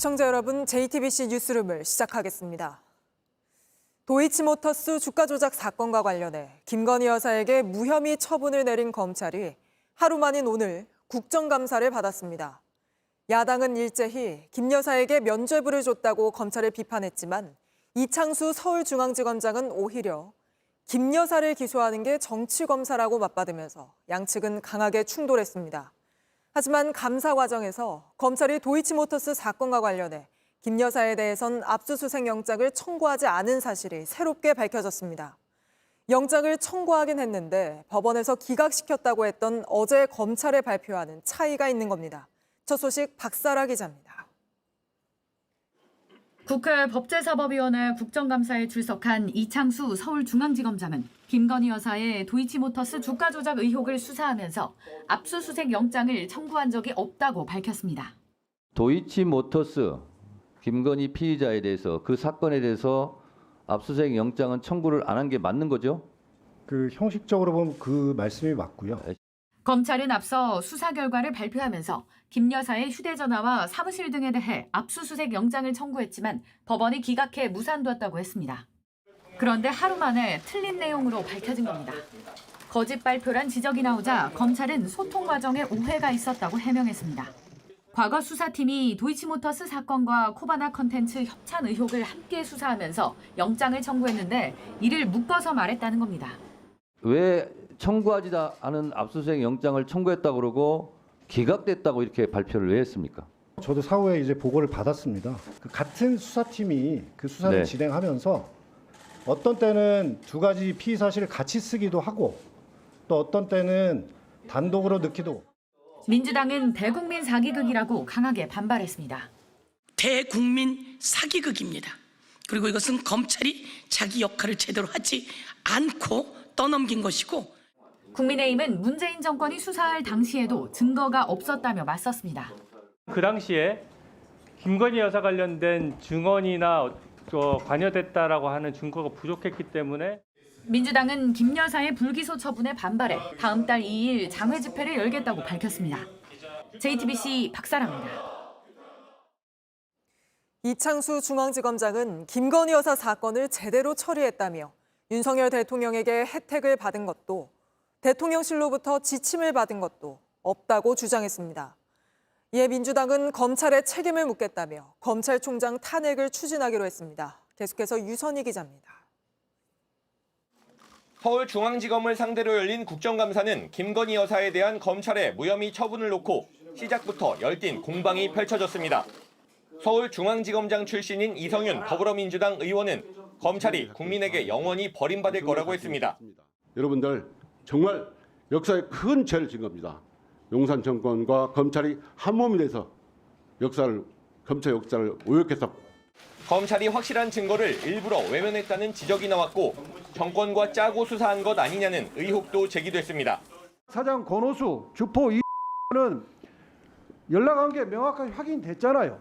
시청자 여러분, JTBC 뉴스룸을 시작하겠습니다. 도이치모터스 주가 조작 사건과 관련해 김건희 여사에게 무혐의 처분을 내린 검찰이 하루 만인 오늘 국정감사를 받았습니다. 야당은 일제히 김 여사에게 면죄부를 줬다고 검찰을 비판했지만 이창수 서울중앙지검장은 오히려 김 여사를 기소하는 게 정치검사라고 맞받으면서 양측은 강하게 충돌했습니다. 하지만 감사 과정에서 검찰이 도이치모터스 사건과 관련해 김 여사에 대해선 압수수색 영장을 청구하지 않은 사실이 새롭게 밝혀졌습니다. 영장을 청구하긴 했는데 법원에서 기각시켰다고 했던 어제 검찰의 발표와는 차이가 있는 겁니다. 첫 소식 박사라 기자입니다. 국회 법제사법위원회 국정감사에 출석한 이창수 서울중앙지검장은 김건희 여사의 도이치모터스 주가 조작 의혹을 수사하면서 압수수색 영장을 청구한 적이 없다고 밝혔습니다. 도이치모터스 김건희 피의자에 대해서 그 사건에 대해서 압수수색 영장은 청구를 안 한 게 맞는 거죠? 형식적으로 보면 그 말씀이 맞고요. 검찰은 앞서 수사 결과를 발표하면서 김 여사의 휴대전화와 사무실 등에 대해 압수수색 영장을 청구했지만 법원이 기각해 무산되었다고 했습니다. 그런데 하루 만에 틀린 내용으로 밝혀진 겁니다. 거짓 발표란 지적이 나오자 검찰은 소통 과정에 오해가 있었다고 해명했습니다. 과거 수사팀이 도이치모터스 사건과 코바나 컨텐츠 협찬 의혹을 함께 수사하면서 영장을 청구했는데 이를 묶어서 말했다는 겁니다. 왜 청구하지 않은 압수수색 영장을 청구했다고 그러고 기각됐다고 이렇게 발표를 왜 했습니까? 저도 사후에 이제 보고를 받았습니다. 같은 수사팀이 그 수사를 진행하면서 어떤 때는 두 가지 피의 사실을 같이 쓰기도 하고 또 어떤 때는 단독으로 넣기도. 민주당은 대국민 사기극이라고 강하게 반발했습니다. 대국민 사기극입니다. 그리고 이것은 검찰이 자기 역할을 제대로 하지 않고 떠넘긴 것이고, 국민의힘은 문재인 정권이 수사할 당시에도 증거가 없었다며 맞섰습니다. 그 당시에 김건희 여사 관련된 증언이나 관여됐다라고 하는 증거가 부족했기 때문에 민주당은 김 여사의 불기소 처분에 반발해 다음 달 2일 장외 집회를 열겠다고 밝혔습니다. JTBC 박사라입니다. 이창수 중앙지검장은 김건희 여사 사건을 제대로 처리했다며 윤석열 대통령에게 혜택을 받은 것도 대통령실로부터 지침을 받은 것도 없다고 주장했습니다. 이에 민주당은 검찰에 책임을 묻겠다며 검찰총장 탄핵을 추진하기로 했습니다. 계속해서 유선희 기자입니다. 서울중앙지검을 상대로 열린 국정감사는 김건희 여사에 대한 검찰의 무혐의 처분을 놓고 시작부터 열띤 공방이 펼쳐졌습니다. 서울중앙지검장 출신인 이성윤 더불어민주당 의원은 검찰이 국민에게 영원히 버림받을 거라고 했습니다. 여러분들 정말 역사에 큰 죄를 진 겁니다. 용산 정권과 검찰이 한 몸이 돼서 검찰 역사를 오역해서 검찰이 확실한 증거를 일부러 외면했다는 지적이 나왔고 정권과 짜고 수사한 것 아니냐는 의혹도 제기됐습니다. 사장 권오수, 주포 이는 연락한 게 명확하게 확인됐잖아요.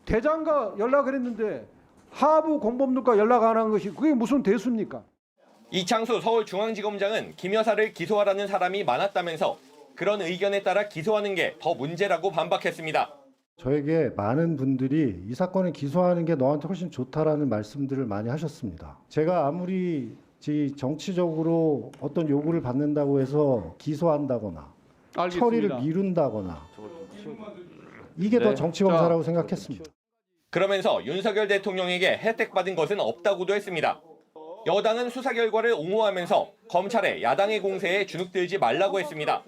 대장과 연락을 했는데 하부 공범들과 연락 안 한 것이 그게 무슨 대수입니까? 이창수 서울중앙지검장은 김 여사를 기소하라는 사람이 많았다면서 그런 의견에 따라 기소하는 게 더 문제라고 반박했습니다. 저에게 많은 분들이 이 사건을 기소하는 게 너한테 훨씬 좋다라는 말씀들을 많이 하셨습니다. 제가 아무리 정치적으로 어떤 요구를 받는다고 해서 기소한다거나 알겠습니다. 처리를 미룬다거나 이게 더 정치검사라고 생각했습니다. 그러면서 윤석열 대통령에게 혜택받은 것은 없다고도 했습니다. 여당은 수사 결과를 옹호하면서 검찰의 야당의 공세에 주눅들지 말라고 했습니다.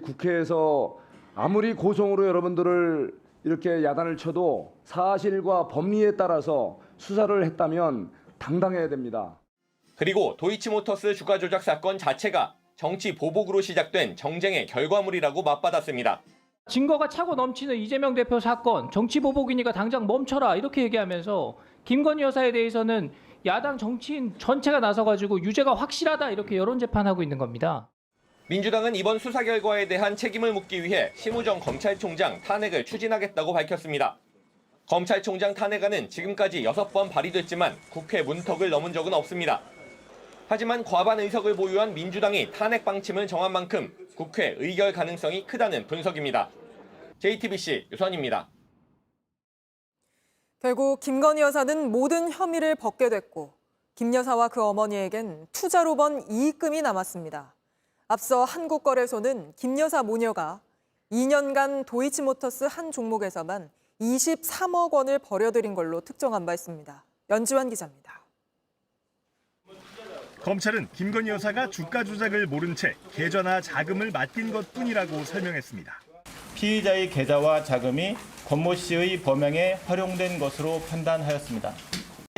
국회에서 아무리 고성으로 여러분들을 이렇게 야단을 쳐도 사실과 법리에 따라서 수사를 했다면 당당해야 됩니다. 그리고 도이치모터스 주가 조작 사건 자체가 정치 보복으로 시작된 정쟁의 결과물이라고 맞받았습니다. 증거가 차고 넘치는 이재명 대표 사건, 정치 보복이니까 당장 멈춰라 이렇게 얘기하면서 김건희 여사에 대해서는 야당 정치인 전체가 나서가지고 유죄가 확실하다 이렇게 여론 재판하고 있는 겁니다. 민주당은 이번 수사 결과에 대한 책임을 묻기 위해 심우정 검찰총장 탄핵을 추진하겠다고 밝혔습니다. 검찰총장 탄핵안은 지금까지 6번 발의됐지만 국회 문턱을 넘은 적은 없습니다. 하지만 과반 의석을 보유한 민주당이 탄핵 방침을 정한 만큼 국회 의결 가능성이 크다는 분석입니다. JTBC 유선입니다. 결국 김건희 여사는 모든 혐의를 벗게 됐고 김 여사와 그 어머니에겐 투자로 번 이익금이 남았습니다. 앞서 한국거래소는 김 여사 모녀가 2년간 도이치모터스 한 종목에서만 23억 원을 벌여들인 걸로 특정한 바 있습니다. 연지환 기자입니다. 검찰은 김건희 여사가 주가 조작을 모른 채 계좌나 자금을 맡긴 것뿐이라고 설명했습니다. 피의자의 계좌와 자금이 권모 씨의 범행에 활용된 것으로 판단하였습니다.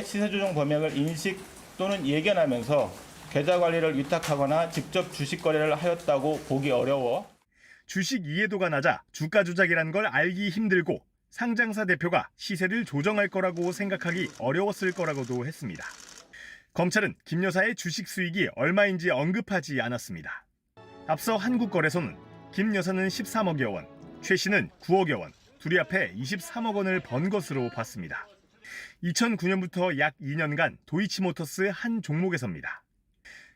시세 조정 범행을 인식 또는 예견하면서 계좌 관리를 위탁하거나 직접 주식 거래를 하였다고 보기 어려워 주식 이해도가 낮아 주가 조작이란 걸 알기 힘들고 상장사 대표가 시세를 조정할 거라고 생각하기 어려웠을 거라고도 했습니다. 검찰은 김 여사의 주식 수익이 얼마인지 언급하지 않았습니다. 앞서 한국거래소는 김 여사는 13억여 원, 최 씨는 9억여 원, 둘이 합해 23억 원을 번 것으로 봤습니다. 2009년부터 약 2년간 도이치모터스 한 종목에서입니다.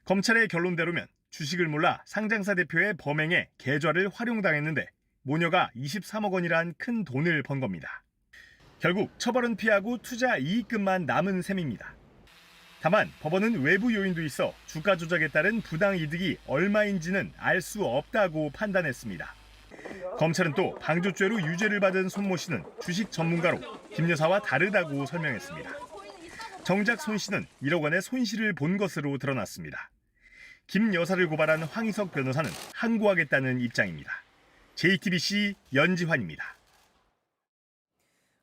검찰의 결론대로면 주식을 몰라 상장사 대표의 범행에 계좌를 활용당했는데 모녀가 23억 원이란 큰 돈을 번 겁니다. 결국 처벌은 피하고 투자 이익금만 남은 셈입니다. 다만 법원은 외부 요인도 있어 주가 조작에 따른 부당 이득이 얼마인지는 알 수 없다고 판단했습니다. 검찰은 또 방조죄로 유죄를 받은 손모 씨는 주식 전문가로 김 여사와 다르다고 설명했습니다. 정작 손 씨는 1억 원의 손실을 본 것으로 드러났습니다. 김 여사를 고발한 황희석 변호사는 항고하겠다는 입장입니다. JTBC 연지환입니다.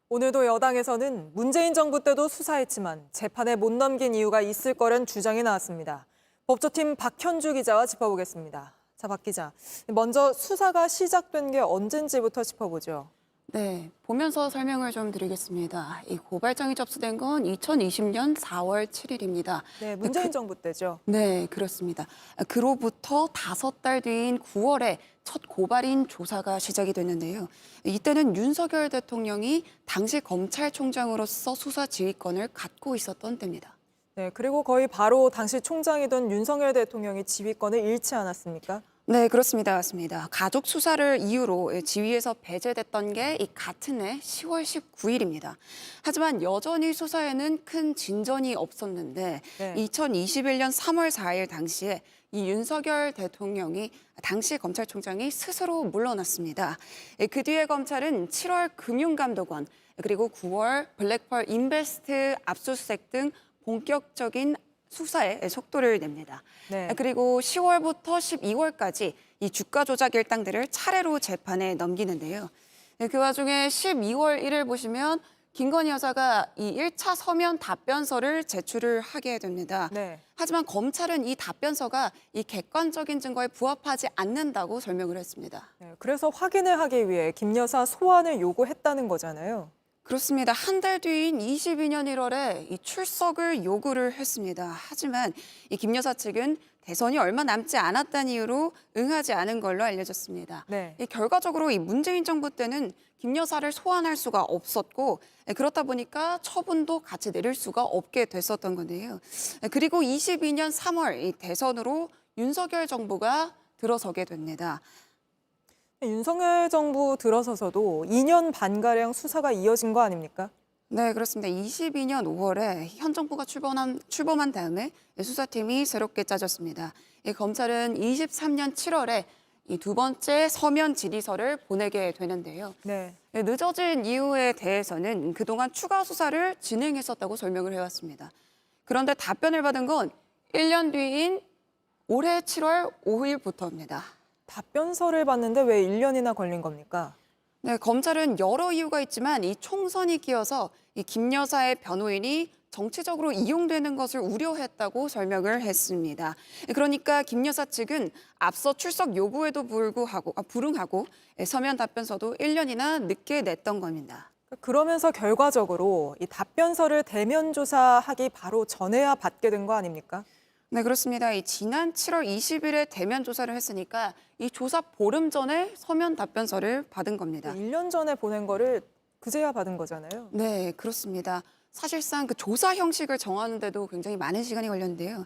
오늘도 여당에서는 문재인 정부 때도 수사했지만 재판에 못 넘긴 이유가 있을 거란 주장이 나왔습니다. 법조팀 박현주 기자와 짚어보겠습니다. 자, 박 기자. 먼저 수사가 시작된 게 언젠지부터 짚어보죠. 네, 보면서 설명을 좀 드리겠습니다. 이 고발장이 접수된 건 2020년 4월 7일입니다. 네, 문재인 정부 때죠. 네, 그렇습니다. 그로부터 5달 뒤인 9월에 첫 고발인 조사가 시작이 됐는데요. 이때는 윤석열 대통령이 당시 검찰총장으로서 수사 지휘권을 갖고 있었던 때입니다. 네, 그리고 거의 바로 당시 총장이던 윤석열 대통령이 지휘권을 잃지 않았습니까? 네, 그렇습니다. 맞습니다. 가족 수사를 이유로 지휘에서 배제됐던 게 이 같은 해 10월 19일입니다. 하지만 여전히 수사에는 큰 진전이 없었는데 네. 2021년 3월 4일 당시에 이 윤석열 대통령이 당시 검찰총장이 스스로 물러났습니다. 그 뒤에 검찰은 7월 금융감독원 그리고 9월 블랙펄 인베스트 압수수색 등 본격적인 수사에 속도를 냅니다. 네. 그리고 10월부터 12월까지 이 주가 조작 일당들을 차례로 재판에 넘기는데요. 그 와중에 12월 1일 보시면 김건희 여사가 이 1차 서면 답변서를 제출을 하게 됩니다. 네. 하지만 검찰은 이 답변서가 이 객관적인 증거에 부합하지 않는다고 설명을 했습니다. 네, 그래서 확인을 하기 위해 김 여사 소환을 요구했다는 거잖아요. 그렇습니다. 한 달 뒤인 22년 1월에 이 출석을 요구를 했습니다. 하지만 이 김 여사 측은 대선이 얼마 남지 않았다는 이유로 응하지 않은 걸로 알려졌습니다. 네. 결과적으로 이 문재인 정부 때는 김 여사를 소환할 수가 없었고 그렇다 보니까 처분도 같이 내릴 수가 없게 됐었던 건데요. 그리고 22년 3월 이 대선으로 윤석열 정부가 들어서게 됩니다. 윤석열 정부 들어서서도 2년 반가량 수사가 이어진 거 아닙니까? 네, 그렇습니다. 22년 5월에 현 정부가 출범한 다음에 수사팀이 새롭게 짜졌습니다. 검찰은 23년 7월에 이 두 번째 서면 질의서를 보내게 되는데요. 네. 늦어진 이유에 대해서는 그동안 추가 수사를 진행했었다고 설명을 해왔습니다. 그런데 답변을 받은 건 1년 뒤인 올해 7월 5일부터입니다. 답변서를 받는데 왜 1년이나 걸린 겁니까? 네, 검찰은 여러 이유가 있지만 이 총선이 끼어서 이 김 여사의 변호인이 정치적으로 이용되는 것을 우려했다고 설명을 했습니다. 그러니까 김 여사 측은 앞서 출석 요구에도 불응하고 서면 답변서도 1년이나 늦게 냈던 겁니다. 그러면서 결과적으로 이 답변서를 대면 조사하기 바로 전에야 받게 된 거 아닙니까? 네, 그렇습니다. 지난 7월 20일에 대면 조사를 했으니까 이 조사 보름 전에 서면 답변서를 받은 겁니다. 1년 전에 보낸 거를 그제야 받은 거잖아요. 네, 그렇습니다. 사실상 그 조사 형식을 정하는데도 굉장히 많은 시간이 걸렸는데요.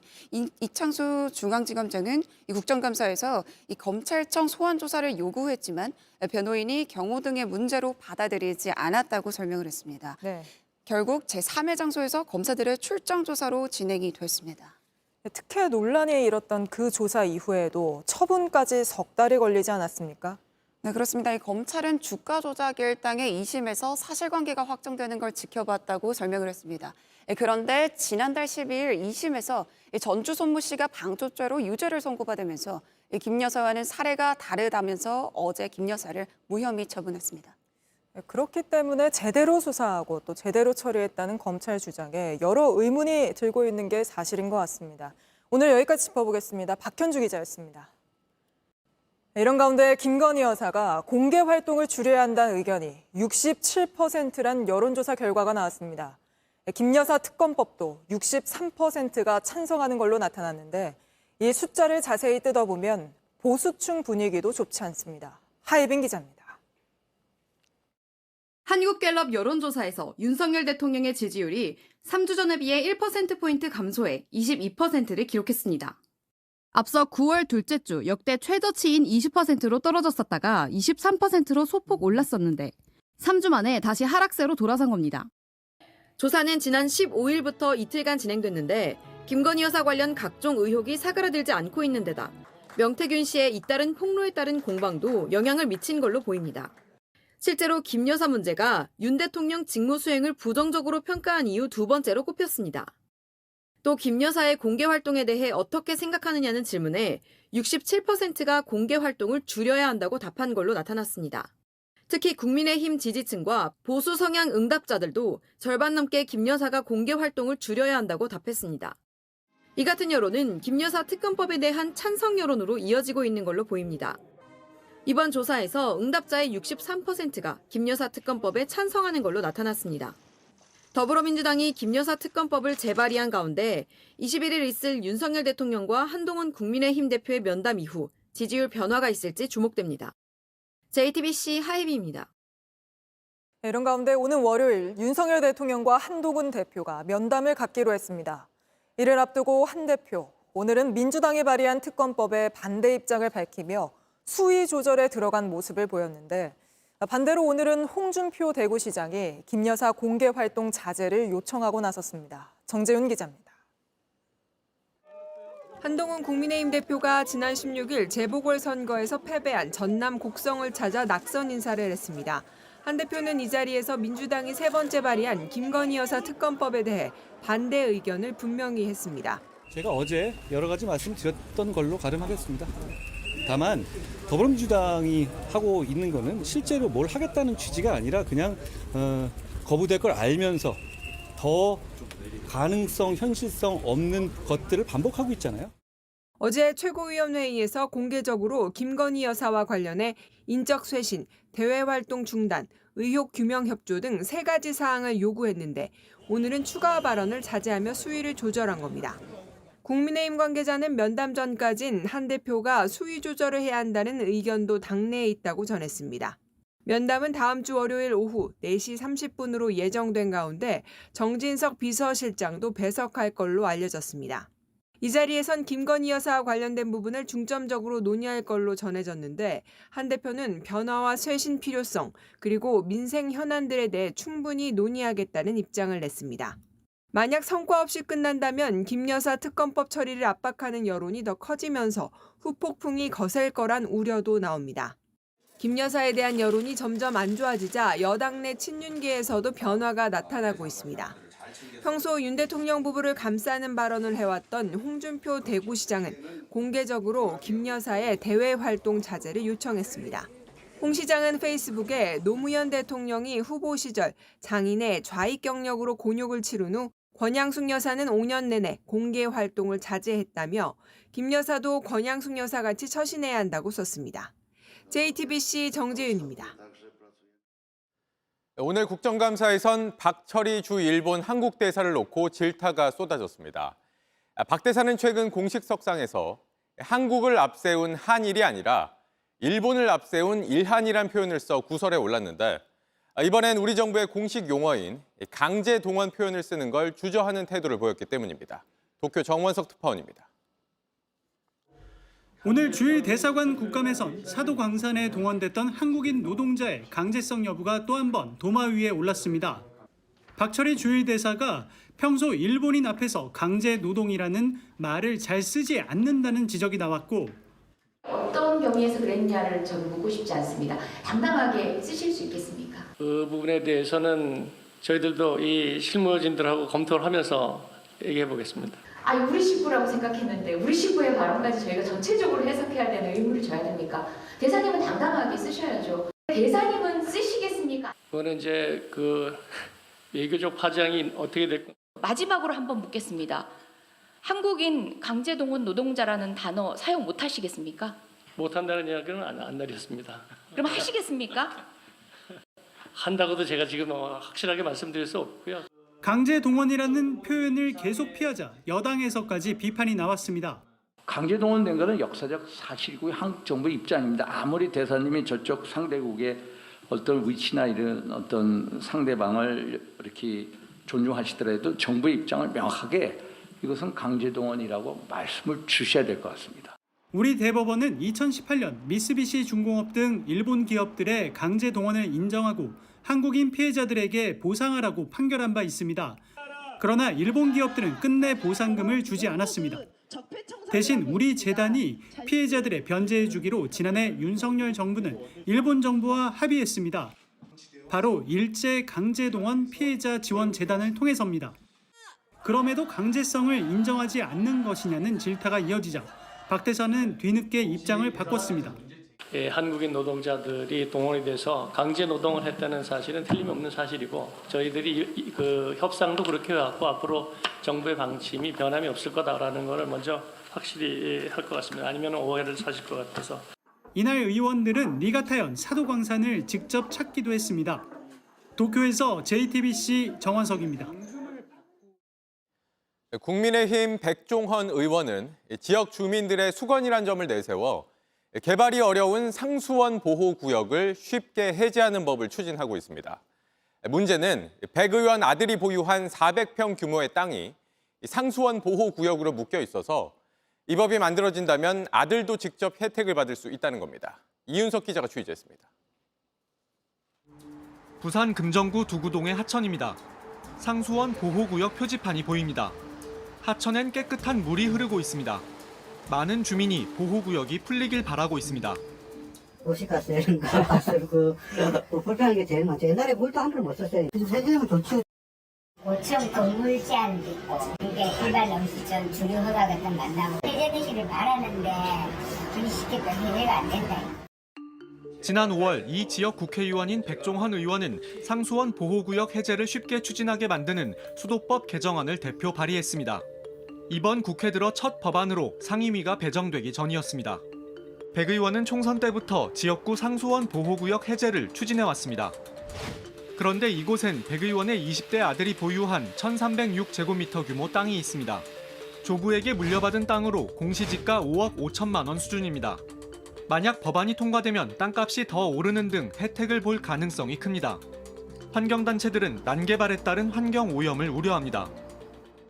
이창수 중앙지검장은 이 국정감사에서 이 검찰청 소환 조사를 요구했지만 변호인이 경호 등의 문제로 받아들이지 않았다고 설명을 했습니다. 네. 결국 제3의 장소에서 검사들의 출장 조사로 진행이 됐습니다. 특혜 논란이 일었던 그 조사 이후에도 처분까지 석 달이 걸리지 않았습니까? 네, 그렇습니다. 이 검찰은 주가 조작 일당의 2심에서 사실관계가 확정되는 걸 지켜봤다고 설명을 했습니다. 그런데 지난달 12일 2심에서 전주 손무 씨가 방조죄로 유죄를 선고받으면서 김 여사와는 사례가 다르다면서 어제 김 여사를 무혐의 처분했습니다. 그렇기 때문에 제대로 수사하고 또 제대로 처리했다는 검찰 주장에 여러 의문이 들고 있는 게 사실인 것 같습니다. 오늘 여기까지 짚어보겠습니다. 박현주 기자였습니다. 이런 가운데 김건희 여사가 공개 활동을 줄여야 한다는 의견이 67%란 여론조사 결과가 나왔습니다. 김 여사 특검법도 63%가 찬성하는 걸로 나타났는데 이 숫자를 자세히 뜯어보면 보수층 분위기도 좋지 않습니다. 하예빈 기자입니다. 한국갤럽 여론조사에서 윤석열 대통령의 지지율이 3주 전에 비해 1%포인트 감소해 22%를 기록했습니다. 앞서 9월 둘째 주 역대 최저치인 20%로 떨어졌었다가 23%로 소폭 올랐었는데 3주 만에 다시 하락세로 돌아선 겁니다. 조사는 지난 15일부터 이틀간 진행됐는데 김건희 여사 관련 각종 의혹이 사그라들지 않고 있는 데다 명태균 씨의 잇따른 폭로에 따른 공방도 영향을 미친 걸로 보입니다. 실제로 김 여사 문제가 윤 대통령 직무 수행을 부정적으로 평가한 이후 두 번째로 꼽혔습니다. 또 김 여사의 공개 활동에 대해 어떻게 생각하느냐는 질문에 67%가 공개 활동을 줄여야 한다고 답한 걸로 나타났습니다. 특히 국민의힘 지지층과 보수 성향 응답자들도 절반 넘게 김 여사가 공개 활동을 줄여야 한다고 답했습니다. 이 같은 여론은 김 여사 특검법에 대한 찬성 여론으로 이어지고 있는 걸로 보입니다. 이번 조사에서 응답자의 63%가 김 여사 특검법에 찬성하는 걸로 나타났습니다. 더불어민주당이 김 여사 특검법을 재발의한 가운데 21일 있을 윤석열 대통령과 한동훈 국민의힘 대표의 면담 이후 지지율 변화가 있을지 주목됩니다. JTBC 하예빈입니다. 이런 가운데 오는 월요일 윤석열 대통령과 한동훈 대표가 면담을 갖기로 했습니다. 이를 앞두고 한 대표, 오늘은 민주당이 발의한 특검법에 반대 입장을 밝히며 수위 조절에 들어간 모습을 보였는데 반대로 오늘은 홍준표 대구시장이 김 여사 공개 활동 자제를 요청하고 나섰습니다. 정재훈 기자입니다. 한동훈 국민의힘 대표가 지난 16일 재보궐선거에서 패배한 전남 곡성을 찾아 낙선 인사를 했습니다. 한 대표는 이 자리에서 민주당이 세 번째 발의한 김건희 여사 특검법에 대해 반대 의견을 분명히 했습니다. 제가 어제 여러 가지 말씀드렸던 걸로 가름하겠습니다. 다만 더불어민주당이 하고 있는 거는 실제로 뭘 하겠다는 취지가 아니라 그냥 거부될 걸 알면서 더 가능성, 현실성 없는 것들을 반복하고 있잖아요. 어제 최고위원회의에서 공개적으로 김건희 여사와 관련해 인적 쇄신, 대외 활동 중단, 의혹 규명 협조 등 세 가지 사항을 요구했는데 오늘은 추가 발언을 자제하며 수위를 조절한 겁니다. 국민의힘 관계자는 면담 전까진 한 대표가 수위 조절을 해야 한다는 의견도 당내에 있다고 전했습니다. 면담은 다음 주 월요일 오후 4시 30분으로 예정된 가운데 정진석 비서실장도 배석할 걸로 알려졌습니다. 이 자리에선 김건희 여사와 관련된 부분을 중점적으로 논의할 걸로 전해졌는데 한 대표는 변화와 쇄신 필요성 그리고 민생 현안들에 대해 충분히 논의하겠다는 입장을 냈습니다. 만약 성과 없이 끝난다면 김 여사 특검법 처리를 압박하는 여론이 더 커지면서 후폭풍이 거셀 거란 우려도 나옵니다. 김 여사에 대한 여론이 점점 안 좋아지자 여당 내 친윤계에서도 변화가 나타나고 있습니다. 평소 윤 대통령 부부를 감싸는 발언을 해왔던 홍준표 대구시장은 공개적으로 김 여사의 대외 활동 자제를 요청했습니다. 홍 시장은 페이스북에 노무현 대통령이 후보 시절 장인의 좌익 경력으로 곤욕을 치른 후 권양숙 여사는 5년 내내 공개 활동을 자제했다며 김 여사도 권양숙 여사 같이 처신해야 한다고 썼습니다. JTBC 정재윤입니다. 오늘 국정감사에선 박철희 주 일본 한국 대사를 놓고 질타가 쏟아졌습니다. 박 대사는 최근 공식 석상에서 한국을 앞세운 한일이 아니라 일본을 앞세운 일한이란 표현을 써 구설에 올랐는데 이번엔 우리 정부의 공식 용어인 강제 동원 표현을 쓰는 걸 주저하는 태도를 보였기 때문입니다. 도쿄 정원석 특파원입니다. 오늘 주일 대사관 국감에선 사도 광산에 동원됐던 한국인 노동자의 강제성 여부가 또 한 번 도마 위에 올랐습니다. 박철희 주일대사가 평소 일본인 앞에서 강제 노동이라는 말을 잘 쓰지 않는다는 지적이 나왔고 어떤 경위에서 그랬냐를 저는 묻고 싶지 않습니다. 당당하게 쓰실 수 있겠습니까? 그 부분에 대해서는 저희들도 이 실무진들하고 검토를 하면서 얘기해 보겠습니다. 우리 식구라고 생각했는데 우리 식구의 발언까지 저희가 전체적으로 해석해야 되는 의무를 져야 됩니까? 대사님은 당당하게 쓰셔야죠. 대사님은 쓰시겠습니까? 그거는 이제 그 외교적 파장이 어떻게 될까? 마지막으로 한번 묻겠습니다. 한국인 강제동원 노동자라는 단어 사용 못 하시겠습니까? 못한다는 이야기는 안 내렸습니다. 그럼 하시겠습니까? 한다고도 제가 지금 확실하게 말씀드릴 수 없고요. 강제 동원이라는 표현을 계속 피하자 여당에서까지 비판이 나왔습니다. 강제 동원된 것은 역사적 사실이고 한국 정부의 입장입니다. 아무리 대사님이 저쪽 상대국의 어떤 위치나 이런 어떤 상대방을 이렇게 존중하시더라도 정부의 입장을 명확하게 이것은 강제 동원이라고 말씀을 주셔야 될 것 같습니다. 우리 대법원은 2018년 미쓰비시 중공업 등 일본 기업들의 강제 동원을 인정하고 한국인 피해자들에게 보상하라고 판결한 바 있습니다. 그러나 일본 기업들은 끝내 보상금을 주지 않았습니다. 대신 우리 재단이 피해자들의 변제해 주기로 지난해 윤석열 정부는 일본 정부와 합의했습니다. 바로 일제 강제동원 피해자 지원 재단을 통해서입니다. 그럼에도 강제성을 인정하지 않는 것이냐는 질타가 이어지자 박 대사는 뒤늦게 입장을 바꿨습니다. 한국인 노동자들이 동원이 돼서 강제 노동을 했다는 사실은 틀림없는 사실이고 저희들이 그 협상도 그렇게 해왔고 앞으로 정부의 방침이 변함이 없을 거다라는 것을 먼저 확실히 할 것 같습니다. 아니면 오해를 사실 것 같아서. 이날 의원들은 니가타현 사도광산을 직접 찾기도 했습니다. 도쿄에서 JTBC 정원석입니다. 국민의힘 백종헌 의원은 지역 주민들의 수건이란 점을 내세워 개발이 어려운 상수원 보호구역을 쉽게 해제하는 법을 추진하고 있습니다. 문제는 백 의원 아들이 보유한 400평 규모의 땅이 상수원 보호구역으로 묶여 있어서 이 법이 만들어진다면 아들도 직접 혜택을 받을 수 있다는 겁니다. 이윤석 기자가 취재했습니다. 부산 금정구 두구동의 하천입니다. 상수원 보호구역 표지판이 보입니다. 하천엔 깨끗한 물이 흐르고 있습니다. 많은 주민이 보호구역이 풀리길 바라고 있습니다. 도시가스 이런 거 가스 불편한 게 제일 많죠. 옛날에 물도 한 푼 못 썼어요. 해주면 좋죠. 5층 건물 제한도 있고 이게 일반 음식점 주류 허가 같은 만나고 해제되기를 바라는데 그게 쉽게 해제가 안 된다. 지난 5월 이 지역 국회의원인 백종헌 의원은 상수원 보호구역 해제를 쉽게 추진하게 만드는 수도법 개정안을 대표 발의했습니다. 이번 국회 들어 첫 법안으로 상임위가 배정되기 전이었습니다. 백 의원은 총선 때부터 지역구 상수원 보호구역 해제를 추진해왔습니다. 그런데 이곳엔 백 의원의 20대 아들이 보유한 1,306제곱미터 규모 땅이 있습니다. 조부에게 물려받은 땅으로 공시지가 5억 5천만 원 수준입니다. 만약 법안이 통과되면 땅값이 더 오르는 등 혜택을 볼 가능성이 큽니다. 환경단체들은 난개발에 따른 환경오염을 우려합니다.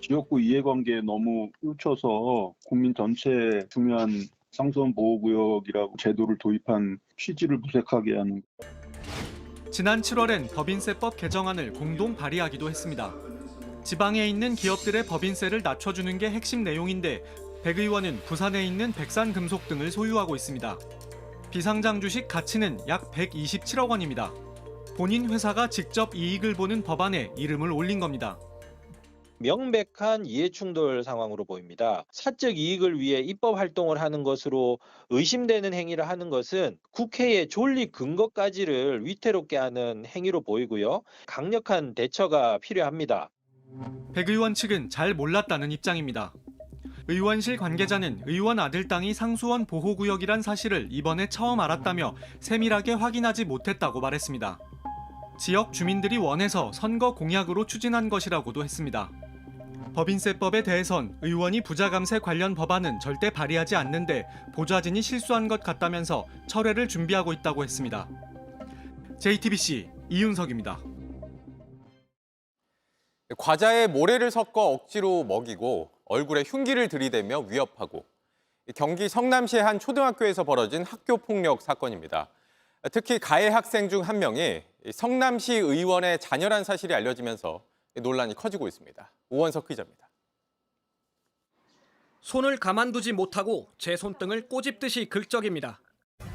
지역구 이해관계에 너무 꽂혀서 국민 전체에 중요한 상수원 보호구역이라고 제도를 도입한 취지를 무색하게 하는. 지난 7월엔 법인세법 개정안을 공동 발의하기도 했습니다. 지방에 있는 기업들의 법인세를 낮춰주는 게 핵심 내용인데 백 의원은 부산에 있는 백산금속 등을 소유하고 있습니다. 비상장 주식 가치는 약 127억 원입니다. 본인 회사가 직접 이익을 보는 법안에 이름을 올린 겁니다. 명백한 이해충돌 상황으로 보입니다. 사적 이익을 위해 입법 활동을 하는 것으로 의심되는 행위를 하는 것은 국회의 존립 근거까지를 위태롭게 하는 행위로 보이고요. 강력한 대처가 필요합니다. 백 의원 측은 잘 몰랐다는 입장입니다. 의원실 관계자는 의원 아들 땅이 상수원 보호구역이란 사실을 이번에 처음 알았다며 세밀하게 확인하지 못했다고 말했습니다. 지역 주민들이 원해서 선거 공약으로 추진한 것이라고도 했습니다. 법인세법에 대해선 의원이 부자감세 관련 법안은 절대 발의하지 않는데 보좌진이 실수한 것 같다면서 철회를 준비하고 있다고 했습니다. JTBC 이윤석입니다. 과자에 모래를 섞어 억지로 먹이고 얼굴에 흉기를 들이대며 위협하고 경기 성남시의 한 초등학교에서 벌어진 학교 폭력 사건입니다. 특히 가해 학생 중 한 명이 성남시 의원의 자녀란 사실이 알려지면서 논란이 커지고 있습니다. 오원석 기자입니다. 손을 가만두지 못하고 제 손등을 꼬집듯이 긁적입니다.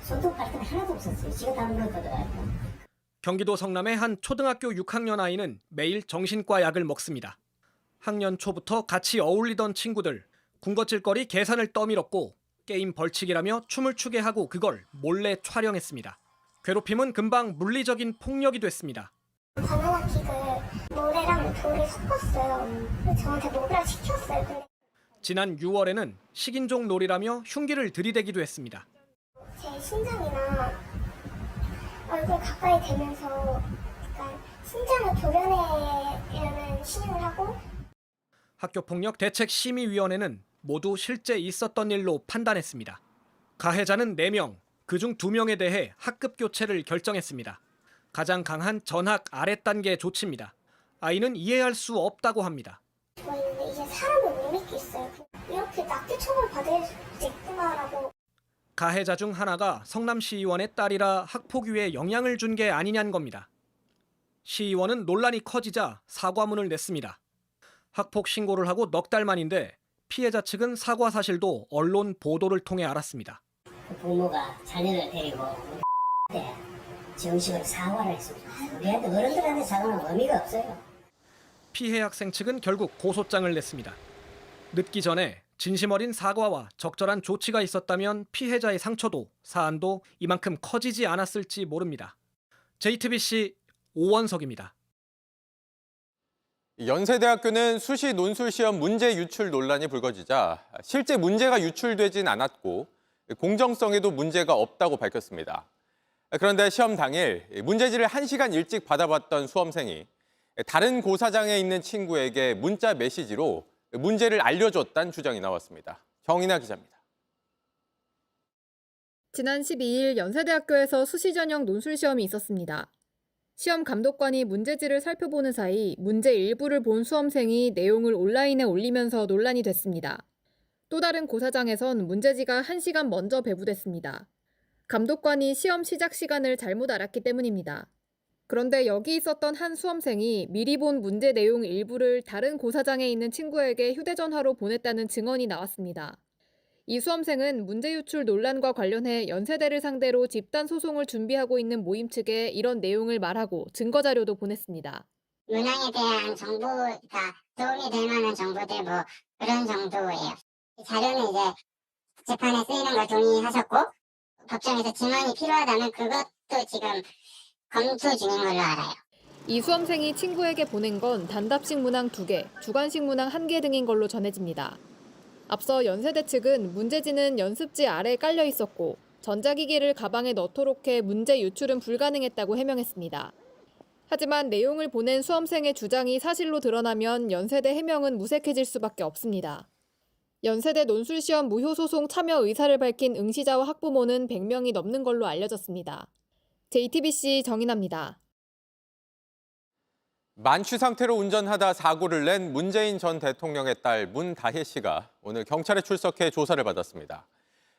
손톱 같은 거 하나도 없었어요. 지가 다 물었거든요. 경기도 성남의 한 초등학교 6학년 아이는 매일 정신과 약을 먹습니다. 학년 초부터 같이 어울리던 친구들, 군것질거리 계산을 떠밀었고 게임 벌칙이라며 춤을 추게 하고 그걸 몰래 촬영했습니다. 괴롭힘은 금방 물리적인 폭력이 됐습니다. 바나나 킥을 모래랑 돌을 섞었어요. 저한테 먹으라 시켰어요. 근데 지난 6월에는 식인종 놀이라며 흉기를 들이대기도 했습니다. 제 신장이나 얼굴 가까이 대면서 약간 신장을 도려내려는 신용을 하고 학교폭력대책심의위원회는 모두 실제 있었던 일로 판단했습니다. 가해자는 4명, 그중 2명에 대해 학급 교체를 결정했습니다. 가장 강한 전학 아래 단계 조치입니다. 아이는 이해할 수 없다고 합니다. 저희는 이제 사람을 못 믿겠어요. 이렇게 낙태 처벌 받을 수 있구나라고. 가해자 중 하나가 성남시의원의 딸이라 학폭위에 영향을 준 게 아니냐는 겁니다. 시의원은 논란이 커지자 사과문을 냈습니다. 학폭 신고를 하고 넉 달 만인데 피해자 측은 사과 사실도 언론 보도를 통해 알았습니다. 부모가 자녀를 데리고 정식으로 사과를 했습니다. 우리한테 어른들한테 사과는 의미가 없어요. 피해 학생 측은 결국 고소장을 냈습니다. 늦기 전에 진심 어린 사과와 적절한 조치가 있었다면 피해자의 상처도 사안도 이만큼 커지지 않았을지 모릅니다. JTBC 오원석입니다. 연세대학교는 수시 논술시험 문제 유출 논란이 불거지자 실제 문제가 유출되진 않았고 공정성에도 문제가 없다고 밝혔습니다. 그런데 시험 당일 문제지를 1시간 일찍 받아봤던 수험생이 다른 고사장에 있는 친구에게 문자 메시지로 문제를 알려줬다는 주장이 나왔습니다. 정인아 기자입니다. 지난 12일 연세대학교에서 수시 전형 논술 시험이 있었습니다. 시험 감독관이 문제지를 살펴보는 사이 문제 일부를 본 수험생이 내용을 온라인에 올리면서 논란이 됐습니다. 또 다른 고사장에선 문제지가 1시간 먼저 배부됐습니다. 감독관이 시험 시작 시간을 잘못 알았기 때문입니다. 그런데 여기 있었던 한 수험생이 미리 본 문제 내용 일부를 다른 고사장에 있는 친구에게 휴대전화로 보냈다는 증언이 나왔습니다. 이 수험생은 문제 유출 논란과 관련해 연세대를 상대로 집단 소송을 준비하고 있는 모임 측에 이런 내용을 말하고 증거자료도 보냈습니다. 문항에 대한 정보가 도움이 될 만한 정보들 뭐 그런 정도예요. 자료는 이제 재판에 쓰이는 걸 동의하셨고 법정에서 증언이 필요하다면 그것도 지금 검토 중인 걸로 알아요. 이 수험생이 친구에게 보낸 건 단답식 문항 2개, 주관식 문항 1개 등인 걸로 전해집니다. 앞서 연세대 측은 문제지는 연습지 아래에 깔려 있었고 전자기기를 가방에 넣도록 해 문제 유출은 불가능했다고 해명했습니다. 하지만 내용을 보낸 수험생의 주장이 사실로 드러나면 연세대 해명은 무색해질 수밖에 없습니다. 연세대 논술시험 무효소송 참여 의사를 밝힌 응시자와 학부모는 100명이 넘는 걸로 알려졌습니다. JTBC 정인아입니다. 만취 상태로 운전하다 사고를 낸 문재인 전 대통령의 딸 문다혜 씨가 오늘 경찰에 출석해 조사를 받았습니다.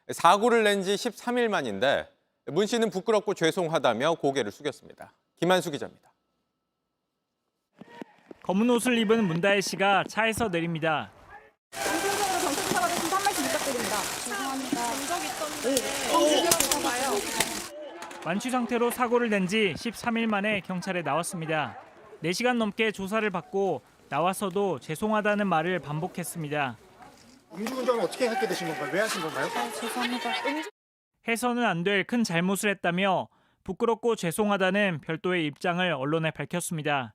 사고를 낸 지 13일 만인데 문 씨는 부끄럽고 죄송하다며 고개를 숙였습니다. 김한수 기자입니다. 검은 옷을 입은 문다혜 씨가 차에서 내립니다. 정상적으로 정책 받으신 한 말씀 부탁드립니다. 죄송합니다. 만취 상태로 사고를 낸 지 13일 만에 경찰에 나왔습니다. 4시간 넘게 조사를 받고 나와서도 죄송하다는 말을 반복했습니다. 음주운전을 어떻게 하게 되신 건가요? 왜 하신 건가요? 죄송합니다. 해서는 안 될 큰 잘못을 했다며 부끄럽고 죄송하다는 별도의 입장을 언론에 밝혔습니다.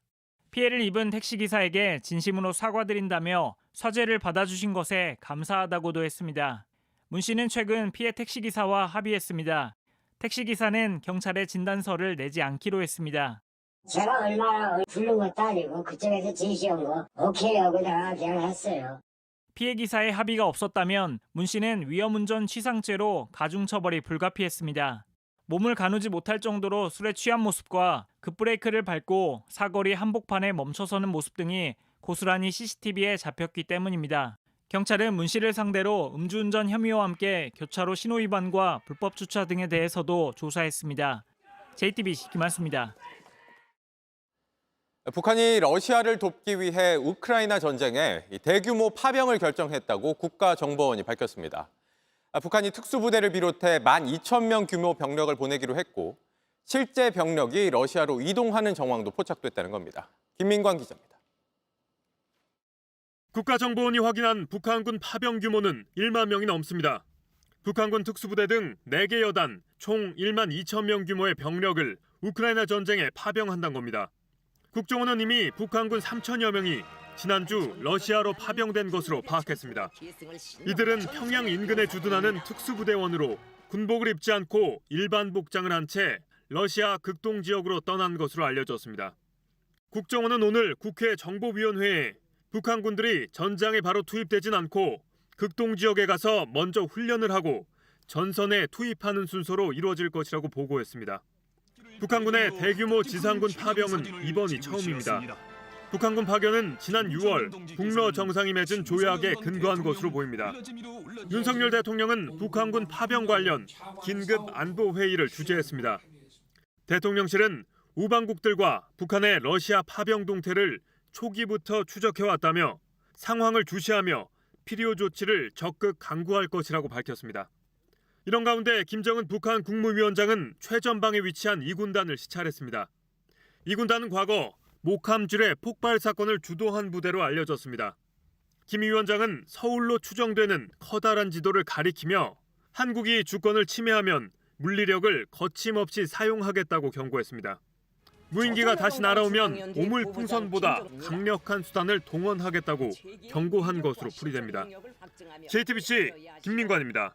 피해를 입은 택시기사에게 진심으로 사과드린다며 서재를 받아주신 것에 감사하다고도 했습니다. 문 씨는 최근 피해 택시기사와 합의했습니다. 택시기사는 경찰에 진단서를 내지 않기로 했습니다. 제가 얼마나 부른 것도 아니고 그쪽에서 지시한 거 오케이 하고 내가 그냥 했어요. 피해 기사의 합의가 없었다면 문 씨는 위험운전 치상죄로 가중처벌이 불가피했습니다. 몸을 가누지 못할 정도로 술에 취한 모습과 급브레이크를 밟고 사거리 한복판에 멈춰서는 모습 등이 고스란히 CCTV에 잡혔기 때문입니다. 경찰은 문 씨를 상대로 음주운전 혐의와 함께 교차로 신호위반과 불법 주차 등에 대해서도 조사했습니다. JTBC 김한수입니다. 북한이 러시아를 돕기 위해 우크라이나 전쟁에 대규모 파병을 결정했다고 국가정보원이 밝혔습니다. 북한이 특수부대를 비롯해 12,000명 규모 병력을 보내기로 했고 실제 병력이 러시아로 이동하는 정황도 포착됐다는 겁니다. 김민광 기자입니다. 국가정보원이 확인한 북한군 파병 규모는 1만 명이 넘습니다. 북한군 특수부대 등 4개 여단 총 1만 2천 명 규모의 병력을 우크라이나 전쟁에 파병한다는 겁니다. 국정원은 이미 북한군 3천여 명이 지난주 러시아로 파병된 것으로 파악했습니다. 이들은 평양 인근에 주둔하는 특수부대원으로 군복을 입지 않고 일반 복장을 한 채 러시아 극동 지역으로 떠난 것으로 알려졌습니다. 국정원은 오늘 국회 정보위원회에 북한군들이 전장에 바로 투입되진 않고 극동 지역에 가서 먼저 훈련을 하고 전선에 투입하는 순서로 이루어질 것이라고 보고했습니다. 북한군의 대규모 지상군 파병은 이번이 처음입니다. 북한군 파견은 지난 6월 북러 정상이 맺은 조약에 근거한 것으로 보입니다. 윤석열 대통령은 북한군 파병 관련 긴급 안보회의를 주재했습니다. 대통령실은 우방국들과 북한의 러시아 파병 동태를 초기부터 추적해왔다며 상황을 주시하며 필요 조치를 적극 강구할 것이라고 밝혔습니다. 이런 가운데 김정은 북한 국무위원장은 최전방에 위치한 이 군단을 시찰했습니다. 이 군단은 과거 목함질의 폭발 사건을 주도한 부대로 알려졌습니다. 김 위원장은 서울로 추정되는 커다란 지도를 가리키며 한국이 주권을 침해하면 물리력을 거침없이 사용하겠다고 경고했습니다. 무인기가 다시 날아오면 오물풍선보다 강력한 수단을 동원하겠다고 경고한 것으로 풀이됩니다. JTBC 김민관입니다.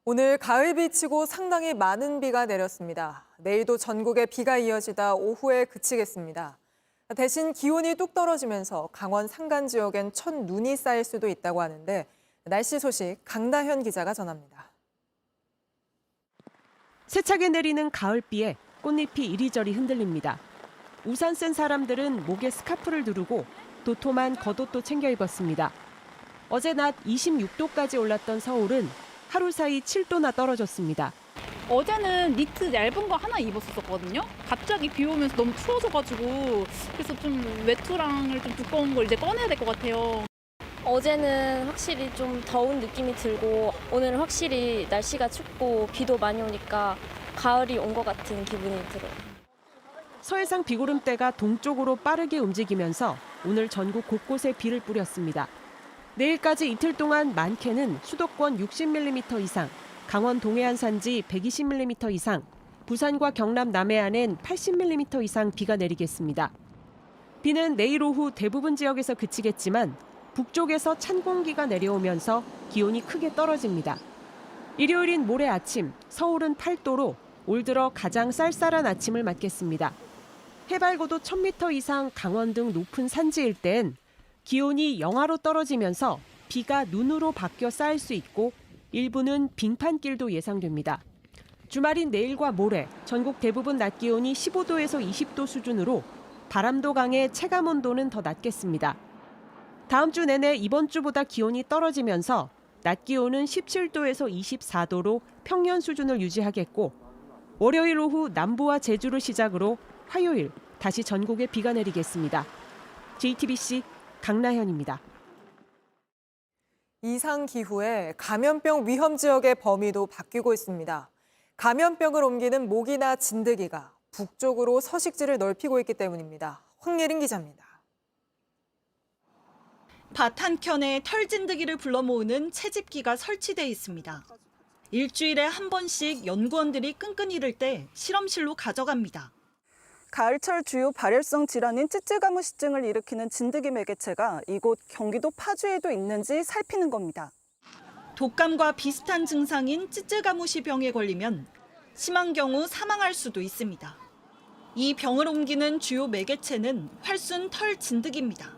오늘 가을비 치고 상당히 많은 비가 내렸습니다. 내일도 전국에 비가 이어지다 오후에 그치겠습니다. 대신 기온이 뚝 떨어지면서 강원 산간 지역엔 첫눈이 쌓일 수도 있다고 하는데 날씨 소식 강다현 기자가 전합니다. 세차게 내리는 가을비에 꽃잎이 이리저리 흔들립니다. 우산 쓴 사람들은 목에 스카프를 두르고 도톰한 겉옷도 챙겨 입었습니다. 어제 낮 26도까지 올랐던 서울은 하루 사이 7도나 떨어졌습니다. 어제는 니트 얇은 거 하나 입었었거든요. 갑자기 비 오면서 너무 추워져가지고 그래서 좀 외투랑을 좀 두꺼운 걸 이제 꺼내야 될 것 같아요. 어제는 확실히 좀 더운 느낌이 들고 오늘은 확실히 날씨가 춥고 비도 많이 오니까 가을이 온 것 같은 기분이 들어요. 서해상 비구름대가 동쪽으로 빠르게 움직이면서 오늘 전국 곳곳에 비를 뿌렸습니다. 내일까지 이틀 동안 많게는 수도권 60mm 이상, 강원 동해안 산지 120mm 이상, 부산과 경남 남해안엔 80mm 이상 비가 내리겠습니다. 비는 내일 오후 대부분 지역에서 그치겠지만 북쪽에서 찬 공기가 내려오면서 기온이 크게 떨어집니다. 일요일인 모레 아침, 서울은 8도로 올 들어 가장 쌀쌀한 아침을 맞겠습니다. 해발고도 1000m 이상 강원 등 높은 산지 일대엔 기온이 영하로 떨어지면서 비가 눈으로 바뀌어 쌓일 수 있고 일부는 빙판길도 예상됩니다. 주말인 내일과 모레 전국 대부분 낮 기온이 15도에서 20도 수준으로 바람도 강해 체감 온도는 더 낮겠습니다. 다음 주 내내 이번 주보다 기온이 떨어지면서 낮 기온은 17도에서 24도로 평년 수준을 유지하겠고 월요일 오후 남부와 제주를 시작으로 화요일 다시 전국에 비가 내리겠습니다. JTBC 강나현입니다. 이상 기후에 감염병 위험 지역의 범위도 바뀌고 있습니다. 감염병을 옮기는 모기나 진드기가 북쪽으로 서식지를 넓히고 있기 때문입니다. 황예린 기자입니다. 밭 한켠에 털진드기를 불러 모으는 채집기가 설치돼 있습니다. 일주일에 한 번씩 연구원들이 끈끈 이를 때 실험실로 가져갑니다. 가을철 주요 발열성 질환인 찌찌가무시증을 일으키는 진드기 매개체가 이곳 경기도 파주에도 있는지 살피는 겁니다. 독감과 비슷한 증상인 찌찌가무시병에 걸리면 심한 경우 사망할 수도 있습니다. 이 병을 옮기는 주요 매개체는 활순 털 진드기입니다.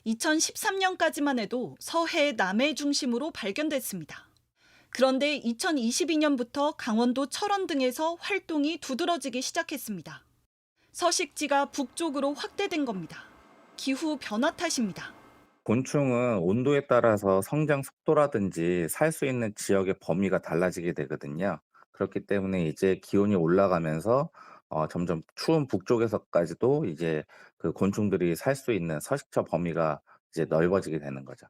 2013년까지만 해도 서해, 남해 중심으로 발견됐습니다. 그런데 2022년부터 강원도 철원 등에서 활동이 두드러지기 시작했습니다. 서식지가 북쪽으로 확대된 겁니다. 기후 변화 탓입니다. 곤충은 온도에 따라서 성장 속도라든지 살 수 있는 지역의 범위가 달라지게 되거든요. 그렇기 때문에 이제 기온이 올라가면서 점점 추운 북쪽에서까지도 이제 그 곤충들이 살 수 있는 서식처 범위가 이제 넓어지게 되는 거죠.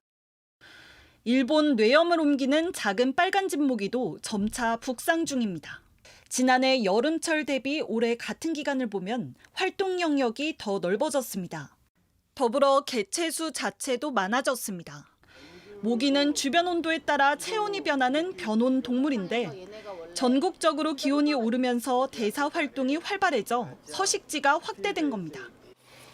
일본 뇌염을 옮기는 작은 빨간 진모기도 점차 북상 중입니다. 지난해 여름철 대비 올해 같은 기간을 보면 활동 영역이 더 넓어졌습니다. 더불어 개체수 자체도 많아졌습니다. 모기는 주변 온도에 따라 체온이 변하는 변온 동물인데 전국적으로 기온이 오르면서 대사 활동이 활발해져 서식지가 확대된 겁니다.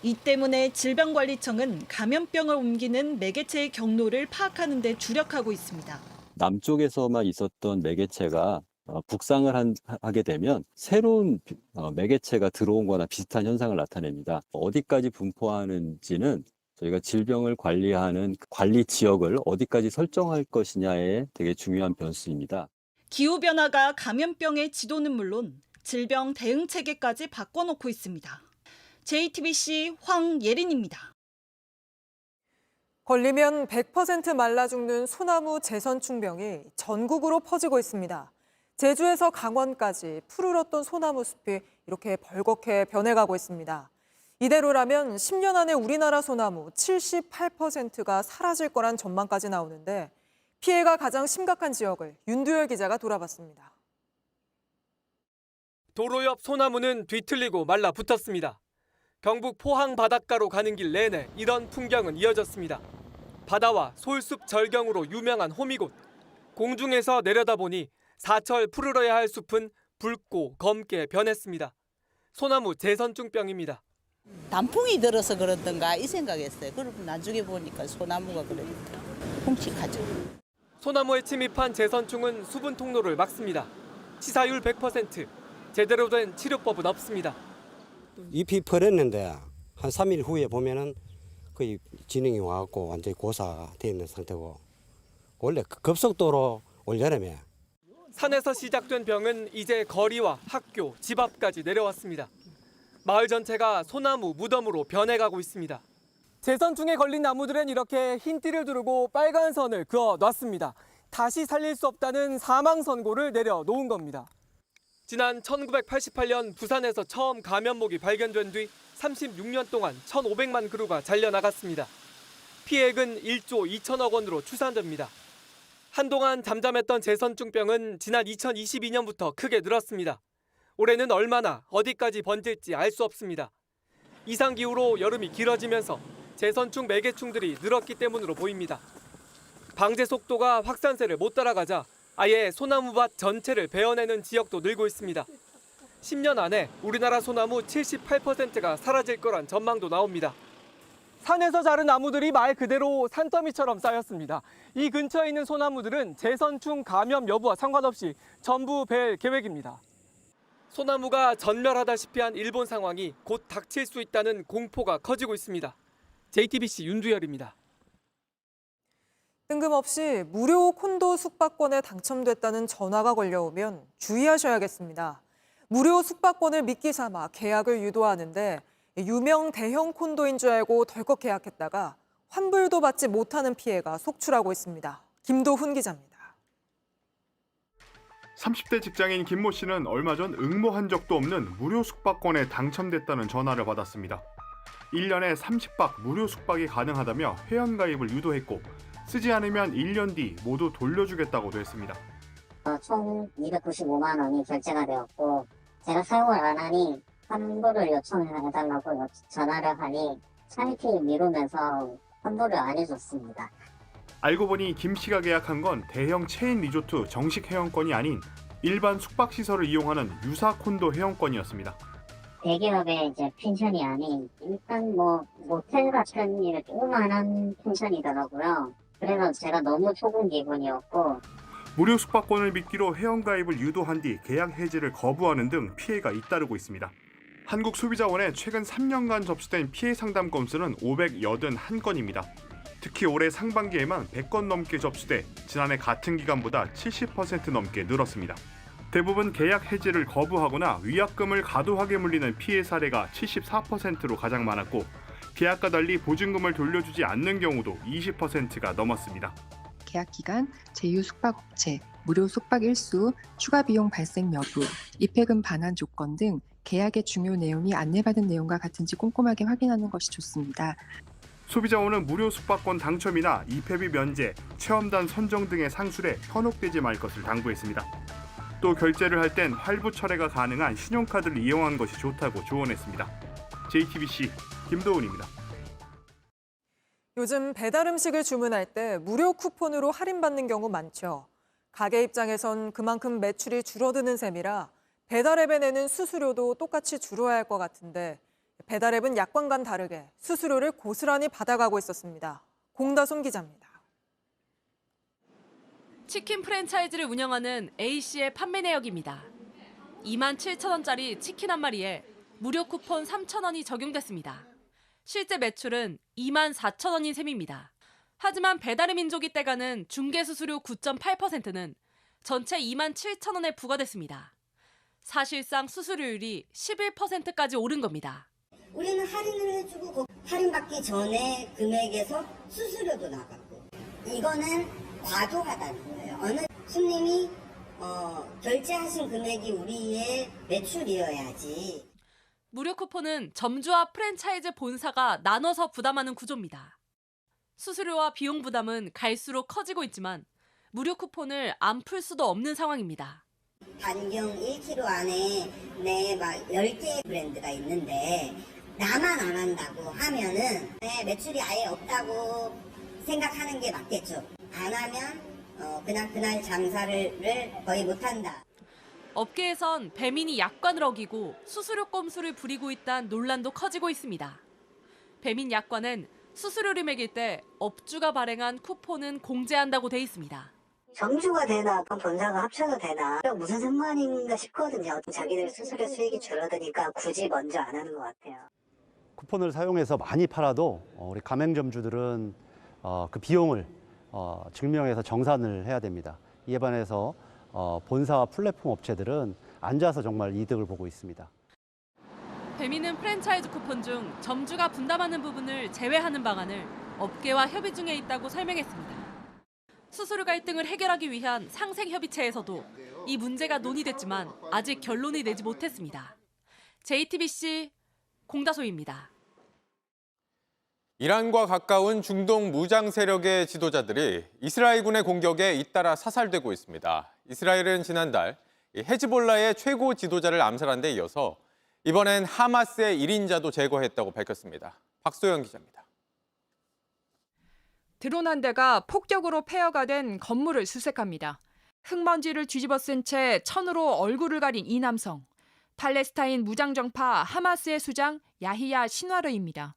이 때문에 질병관리청은 감염병을 옮기는 매개체의 경로를 파악하는 데 주력하고 있습니다. 남쪽에서만 있었던 매개체가 북상을 하게 되면 새로운 매개체가 들어온 거나 비슷한 현상을 나타냅니다. 어디까지 분포하는지는 저희가 질병을 관리하는 관리 지역을 어디까지 설정할 것이냐에 되게 중요한 변수입니다. 기후변화가 감염병의 지도는 물론 질병 대응 체계까지 바꿔놓고 있습니다. JTBC 황예린입니다. 걸리면 100% 말라 죽는 소나무 제선충병이 전국으로 퍼지고 있습니다. 제주에서 강원까지 푸르렀던 소나무 숲이 이렇게 벌겋게 변해가고 있습니다. 이대로라면 10년 안에 우리나라 소나무 78%가 사라질 거란 전망까지 나오는데 피해가 가장 심각한 지역을 윤두열 기자가 돌아봤습니다. 도로 옆 소나무는 뒤틀리고 말라붙었습니다. 경북 포항 바닷가로 가는 길 내내 이런 풍경은 이어졌습니다. 바다와 솔숲 절경으로 유명한 호미곶. 공중에서 내려다보니 사철 푸르러야 할 숲은 붉고 검게 변했습니다. 소나무 제선충병입니다. 단풍이 들어서 그러던가 이 생각했어요. 그러고 나중에 보니까 소나무가 그러니까 끔찍하죠. 소나무에 침입한 제선충은 수분 통로를 막습니다. 치사율 100%, 제대로 된 치료법은 없습니다. 잎이 퍼졌는데 한 3일 후에 보면은 거의 진행이 와갖고 완전히 고사되어 있는 상태고 원래 급속도로 올여름에 산에서 시작된 병은 이제 거리와 학교, 집 앞까지 내려왔습니다. 마을 전체가 소나무 무덤으로 변해가고 있습니다. 제선충에 걸린 나무들은 이렇게 흰 띠를 두르고 빨간 선을 그어 놨습니다. 다시 살릴 수 없다는 사망 선고를 내려놓은 겁니다. 지난 1988년 부산에서 처음 감염목이 발견된 뒤 36년 동안 1,500만 그루가 잘려나갔습니다. 피해액은 1조 2천억 원으로 추산됩니다. 한동안 잠잠했던 제선충병은 지난 2022년부터 크게 늘었습니다. 올해는 얼마나 어디까지 번질지 알 수 없습니다. 이상기후로 여름이 길어지면서 제선충 매개충들이 늘었기 때문으로 보입니다. 방제 속도가 확산세를 못 따라가자 아예 소나무밭 전체를 베어내는 지역도 늘고 있습니다. 10년 안에 우리나라 소나무 78%가 사라질 거란 전망도 나옵니다. 산에서 자른 나무들이 말 그대로 산더미처럼 쌓였습니다. 이 근처에 있는 소나무들은 제선충 감염 여부와 상관없이 전부 벨 계획입니다. 소나무가 전멸하다시피 한 일본 상황이 곧 닥칠 수 있다는 공포가 커지고 있습니다. JTBC 윤두열입니다. 뜬금없이 무료 콘도 숙박권에 당첨됐다는 전화가 걸려오면 주의하셔야겠습니다. 무료 숙박권을 미끼 삼아 계약을 유도하는데 유명 대형 콘도인 줄 알고 덜컥 계약했다가 환불도 받지 못하는 피해가 속출하고 있습니다. 김도훈 기자입니다. 30대 직장인 김모 씨는 얼마 전 응모한 적도 없는 무료 숙박권에 당첨됐다는 전화를 받았습니다. 1년에 30박 무료 숙박이 가능하다며 회원가입을 유도했고 쓰지 않으면 1년 뒤 모두 돌려주겠다고도 했습니다. 총 295만 원이 결제가 되었고 제가 사용을 안 하니 환불을 요청해달라고 전화를 하니 차일피 미루면서 환불을 안 해줬습니다. 알고 보니 김 씨가 계약한 건 대형 체인 리조트 정식 회원권이 아닌 일반 숙박시설을 이용하는 유사 콘도 회원권이었습니다. 대기업의 이제 펜션이 아닌 일단 모텔 같은 일을 조그만한 펜션이더라고요. 그래서 제가 너무 속은 기분이었고 무료 숙박권을 미끼로 회원가입을 유도한 뒤 계약 해지를 거부하는 등 피해가 잇따르고 있습니다. 한국소비자원에 최근 3년간 접수된 피해 상담 건수는 581건입니다. 특히 올해 상반기에만 100건 넘게 접수돼 지난해 같은 기간보다 70% 넘게 늘었습니다. 대부분 계약 해지를 거부하거나 위약금을 과도하게 물리는 피해 사례가 74%로 가장 많았고 계약과 달리 보증금을 돌려주지 않는 경우도 20%가 넘었습니다. 계약 기간, 제휴 숙박업체, 무료 숙박 일수, 추가 비용 발생 여부, 입회금 반환 조건 등 계약의 중요 내용이 안내받은 내용과 같은지 꼼꼼하게 확인하는 것이 좋습니다. 소비자원은 무료 숙박권 당첨이나 입회비 면제, 체험단 선정 등의 상술에 현혹되지 말 것을 당부했습니다. 또 결제를 할 땐 할부 철회가 가능한 신용카드를 이용한 것이 좋다고 조언했습니다. JTBC 김도훈입니다. 요즘 배달 음식을 주문할 때 무료 쿠폰으로 할인받는 경우 많죠. 가게 입장에선 그만큼 매출이 줄어드는 셈이라 배달앱에 내는 수수료도 똑같이 줄어야 할 것 같은데 배달앱은 약관과는 다르게 수수료를 고스란히 받아가고 있었습니다. 공다솜 기자입니다. 치킨 프랜차이즈를 운영하는 A씨의 판매 내역입니다. 27,000원짜리 치킨 한 마리에 무료 쿠폰 3,000원이 적용됐습니다. 실제 매출은 24,000원인 셈입니다. 하지만 배달의 민족이 떼가는 중개수수료 9.8%는 전체 27,000원에 부과됐습니다. 사실상 수수료율이 11%까지 오른 겁니다. 우리는 할인을 해주고 그 할인받기 전에 금액에서 수수료도 나가고 이거는 과도하다는 거예요. 어느 손님이 결제하신 금액이 우리의 매출이어야지. 무료 쿠폰은 점주와 프랜차이즈 본사가 나눠서 부담하는 구조입니다. 수수료와 비용 부담은 갈수록 커지고 있지만 무료 쿠폰을 안 풀 수도 없는 상황입니다. 반경 1km 안에 내 막 10개의 브랜드가 있는데 나만 안 한다고 하면은 매출이 아예 없다고 생각하는 게 맞겠죠. 안 하면 그냥 그날 장사를 거의 못한다. 업계에선 배민이 약관을 어기고 수수료 꼼수를 부리고 있다는 논란도 커지고 있습니다. 배민 약관은 수수료를 매길 때 업주가 발행한 쿠폰은 공제한다고 돼 있습니다. 점주가 되나 본사가 합쳐도 되나 무슨 상관인가 싶거든요. 자기들 수수료 수익이 줄어드니까 굳이 먼저 안 하는 것 같아요. 쿠폰을 사용해서 많이 팔아도 우리 가맹점주들은 그 비용을 증명해서 정산을 해야 됩니다. 이에 반해서 본사와 플랫폼 업체들은 앉아서 정말 이득을 보고 있습니다. 배민은 프랜차이즈 쿠폰 중 점주가 분담하는 부분을 제외하는 방안을 업계와 협의 중에 있다고 설명했습니다. 수수료 갈등을 해결하기 위한 상생협의체에서도 이 문제가 논의됐지만 아직 결론이 내지 못했습니다. JTBC 공다소입니다. 이란과 가까운 중동 무장 세력의 지도자들이 이스라엘군의 공격에 잇따라 사살되고 있습니다. 이스라엘은 지난달 헤즈볼라의 최고 지도자를 암살한 데 이어서 이번엔 하마스의 1인자도 제거했다고 밝혔습니다. 박소영 기자입니다. 드론 한 대가 폭격으로 폐허가 된 건물을 수색합니다. 흙먼지를 뒤집어 쓴 채 천으로 얼굴을 가린 이 남성. 팔레스타인 무장정파 하마스의 수장 야히야 시나르입니다.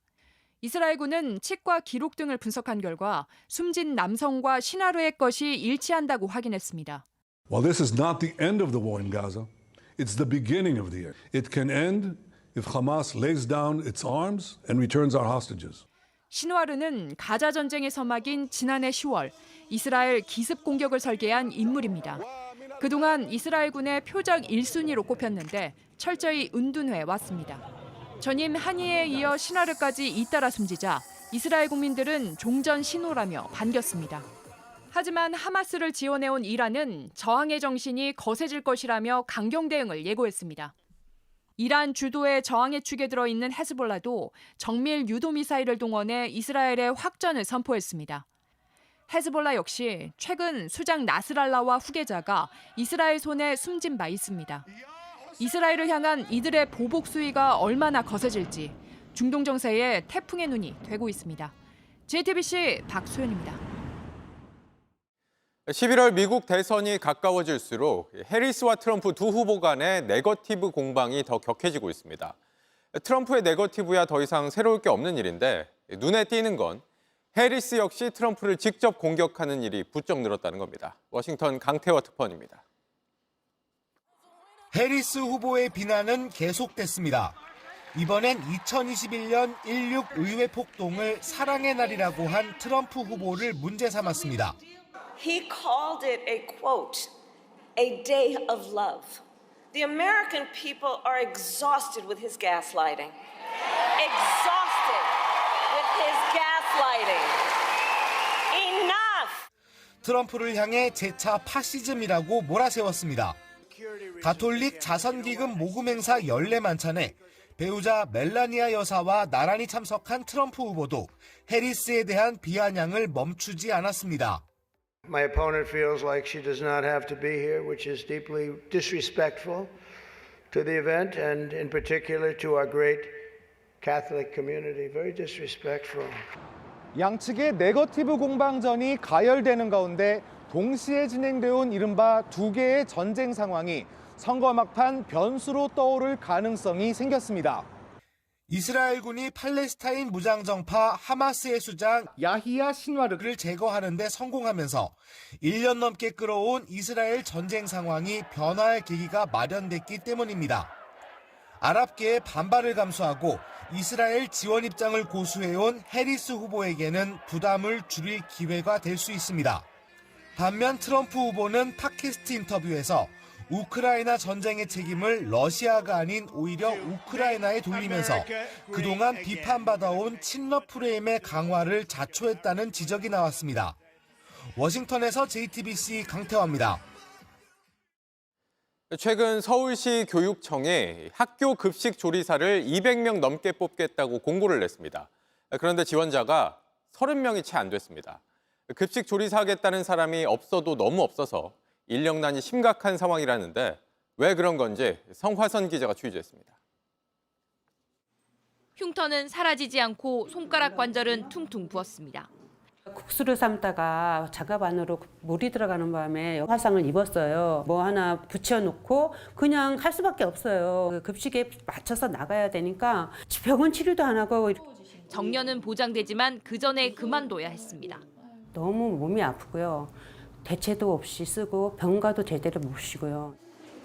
이스라엘군은 칩과 기록 등을 분석한 결과 숨진 남성과 시나르의 것이 일치한다고 확인했습니다. While this is not the end of the war in Gaza, it's the beginning of the end. It can end if Hamas lays down its arms and returns our hostages. 시누아르는 가자 전쟁의 서막인 지난해 10월 이스라엘 기습 공격을 설계한 인물입니다. 그동안 이스라엘군의 표적 1순위로 꼽혔는데 철저히 은둔해 왔습니다. 전임 하니에 이어 시나르까지 잇따라 숨지자 이스라엘 국민들은 종전 신호라며 반겼습니다. 하지만 하마스를 지원해온 이란은 저항의 정신이 거세질 것이라며 강경 대응을 예고했습니다. 이란 주도의 저항의 축에 들어있는 헤즈볼라도 정밀 유도 미사일을 동원해 이스라엘의 확전을 선포했습니다. 헤즈볼라 역시 최근 수장 나스랄라와 후계자가 이스라엘 손에 숨진 바 있습니다. 이스라엘을 향한 이들의 보복 수위가 얼마나 거세질지 중동 정세에 태풍의 눈이 되고 있습니다. JTBC 박소연입니다. 11월 미국 대선이 가까워질수록 해리스와 트럼프 두 후보 간의 네거티브 공방이 더 격해지고 있습니다. 트럼프의 네거티브야 더 이상 새로울 게 없는 일인데 눈에 띄는 건 해리스 역시 트럼프를 직접 공격하는 일이 부쩍 늘었다는 겁니다. 워싱턴 강태화 특파원입니다. 해리스 후보의 비난은 계속됐습니다. 이번엔 2021년 16 의회 폭동을 사랑의 날이라고 한 트럼프 후보를 문제 삼았습니다. He called it a quote, a day of love. The American people are exhausted with his gaslighting. Exhausted with his gaslighting. Enough! 트럼프를 향해 재차 파시즘이라고 몰아세웠습니다. 가톨릭 자선기금 모금 행사 연례 만찬에 배우자 멜라니아 여사와 나란히 참석한 트럼프 후보도 해리스에 대한 비아냥을 멈추지 않았습니다. My opponent feels like she does not have to be here, which is deeply disrespectful to the event and in particular to our great Catholic community. Very disrespectful. 양측의 네거티브 공방전이 가열되는 가운데 동시에 진행되어 온 이른바 두 개의 전쟁 상황이 선거 막판 변수로 떠오를 가능성이 생겼습니다. 이스라엘군이 팔레스타인 무장정파 하마스의 수장 야히야 신와르를 제거하는 데 성공하면서 1년 넘게 끌어온 이스라엘 전쟁 상황이 변화의 계기가 마련됐기 때문입니다. 아랍계의 반발을 감수하고 이스라엘 지원 입장을 고수해온 해리스 후보에게는 부담을 줄일 기회가 될 수 있습니다. 반면 트럼프 후보는 팟캐스트 인터뷰에서 우크라이나 전쟁의 책임을 러시아가 아닌 오히려 우크라이나에 돌리면서 그동안 비판받아온 친러 프레임의 강화를 자초했다는 지적이 나왔습니다. 워싱턴에서 JTBC 강태화입니다. 최근 서울시 교육청에 학교 급식 조리사를 200명 넘게 뽑겠다고 공고를 냈습니다. 그런데 지원자가 30명이 채 안 됐습니다. 급식 조리사 하겠다는 사람이 없어도 너무 없어서 인력난이 심각한 상황이라는데 왜 그런 건지 성화선 기자가 취재했습니다. 흉터는 사라지지 않고 손가락 관절은 퉁퉁 부었습니다. 국수를 삶다가 작업 안으로 물이 들어가는 바람에 화상을 입었어요. 뭐 하나 붙여놓고 그냥 할 수밖에 없어요. 급식에 맞춰서 나가야 되니까 병원 치료도 안 하고. 정년은 보장되지만 그 전에 그만둬야 했습니다. 너무 몸이 아프고요. 대체도 없이 쓰고 병가도 제대로 못 쉬고요.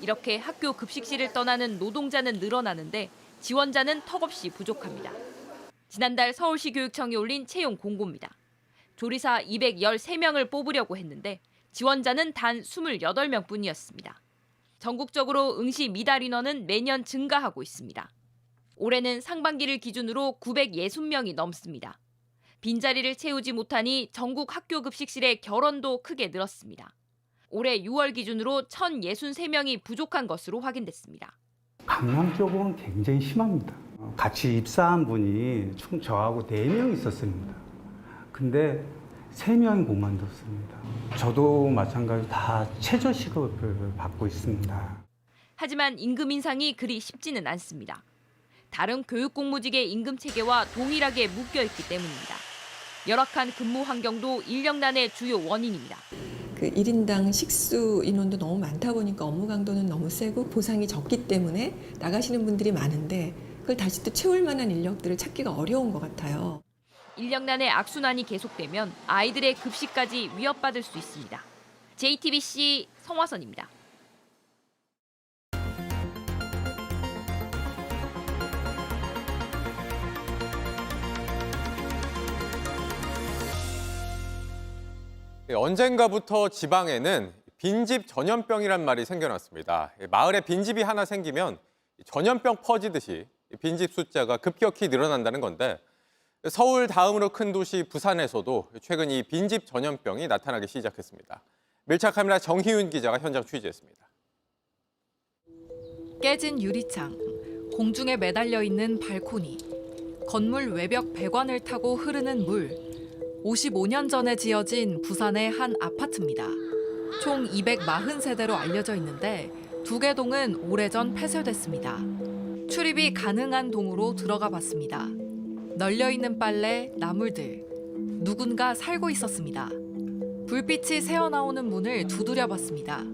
이렇게 학교 급식실을 떠나는 노동자는 늘어나는데 지원자는 턱없이 부족합니다. 지난달 서울시 교육청이 올린 채용 공고입니다. 조리사 213명을 뽑으려고 했는데 지원자는 단 28명뿐이었습니다. 전국적으로 응시 미달 인원은 매년 증가하고 있습니다. 올해는 상반기를 기준으로 960명이 넘습니다. 빈자리를 채우지 못하니 전국 학교 급식실의 결원도 크게 늘었습니다. 올해 6월 기준으로 1,063명이 부족한 것으로 확인됐습니다. 강남 쪽은 굉장히 심합니다. 같이 입사한 분이 총 저하고 4명 있었습니다. 근데 3명이 그만뒀습니다. 저도 마찬가지로 다 최저시급을 받고 있습니다. 하지만 임금 인상이 그리 쉽지는 않습니다. 다른 교육공무직의 임금 체계와 동일하게 묶여있기 때문입니다. 열악한 근무 환경도 인력난의 주요 원인입니다. 그 1인당 식수 인원도 너무 많다 보니까 업무 강도는 너무 세고 보상이 적기 때문에 나가시는 분들이 많은데 그걸 다시 또 채울 만한 인력들을 찾기가 어려운 것 같아요. 인력난의 악순환이 계속되면 아이들의 급식까지 위협받을 수 있습니다. JTBC 성화선입니다. 언젠가부터 지방에는 빈집 전염병이란 말이 생겨났습니다. 마을에 빈집이 하나 생기면 전염병 퍼지듯이 빈집 숫자가 급격히 늘어난다는 건데 서울 다음으로 큰 도시 부산에서도 최근 이 빈집 전염병이 나타나기 시작했습니다. 밀착 카메라 정희윤 기자가 현장 취재했습니다. 깨진 유리창, 공중에 매달려 있는 발코니, 건물 외벽 배관을 타고 흐르는 물. 55년 전에 지어진 부산의 한 아파트입니다. 총 240세대로 알려져 있는데 2개 동은 오래전 폐쇄됐습니다. 출입이 가능한 동으로 들어가 봤습니다. 널려있는 빨래, 나물들. 누군가 살고 있었습니다. 불빛이 새어나오는 문을 두드려 봤습니다.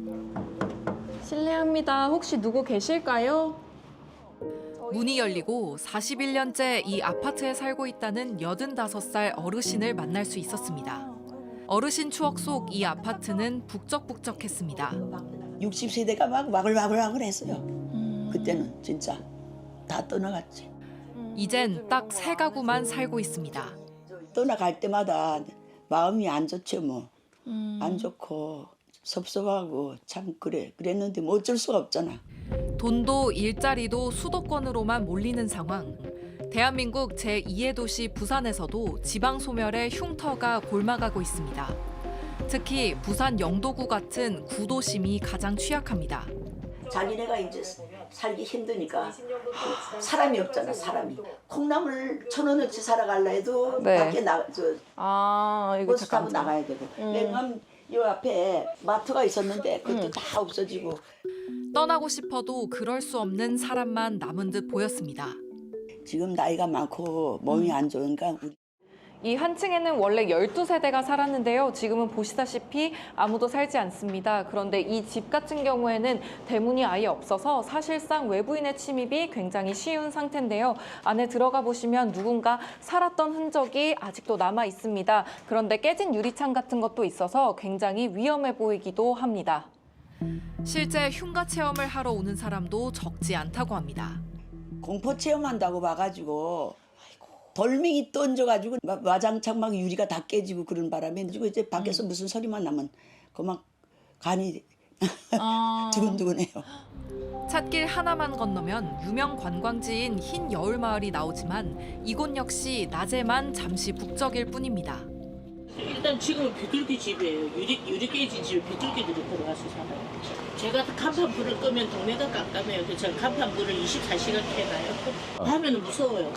실례합니다. 혹시 누구 계실까요? 문이 열리고 41년째 이 아파트에 살고 있다는 85살 어르신을 만날 수 있었습니다. 어르신 추억 속 이 아파트는 북적북적했습니다. 60세대가 막 와글와글 했어요. 그때는 진짜 다 떠나갔지. 이젠 딱 3가구만 살고 있습니다. 떠나갈 때마다 마음이 안 좋죠 뭐. 안 좋고 섭섭하고 참 그랬는데 뭐 어쩔 수가 없잖아. 돈도 일자리도 수도권으로만 몰리는 상황. 대한민국 제2의 도시 부산에서도 지방 소멸의 흉터가 골마가고 있습니다. 특히 부산 영도구 같은 구도심이 가장 취약합니다. 자기네가 이제 살기 힘드니까 사람이 없잖아. 사람이 콩나물 1,000원어치 사러 갈라 해도 밖에 버스 타고 나가야 되고. 왜냐면 이 앞에 마트가 있었는데 그것도 다 없어지고. 떠나고 싶어도 그럴 수 없는 사람만 남은 듯 보였습니다. 지금 나이가 많고 몸이 안 좋으니까 이 한 층에는 원래 12세대가 살았는데요. 지금은 보시다시피 아무도 살지 않습니다. 그런데 이 집 같은 경우에는 대문이 아예 없어서 사실상 외부인의 침입이 굉장히 쉬운 상태인데요. 안에 들어가 보시면 누군가 살았던 흔적이 아직도 남아 있습니다. 그런데 깨진 유리창 같은 것도 있어서 굉장히 위험해 보이기도 합니다. 실제 흉가 체험을 하러 오는 사람도 적지 않다고 합니다. 공포 체험한다고 봐가지고 돌멩이 던져가지고 와장창 막 유리가 다 깨지고 그런 바람에 그리고 이제 밖에서 무슨 소리만 나면 그막 간이 두근두근해요. 찻길 하나만 건너면 유명 관광지인 흰 여울마을이 나오지만 이곳 역시 낮에만 잠시 북적일 뿐입니다. 일단 지금은 비둘기 집이에요. 유리 깨진 집 비둘기들이 들어와서 살아요. 제가 간판 불을 끄면 동네가 깜깜해요. 그래서 간판 불을 24시간 켜놔요. 밤에는 무서워요.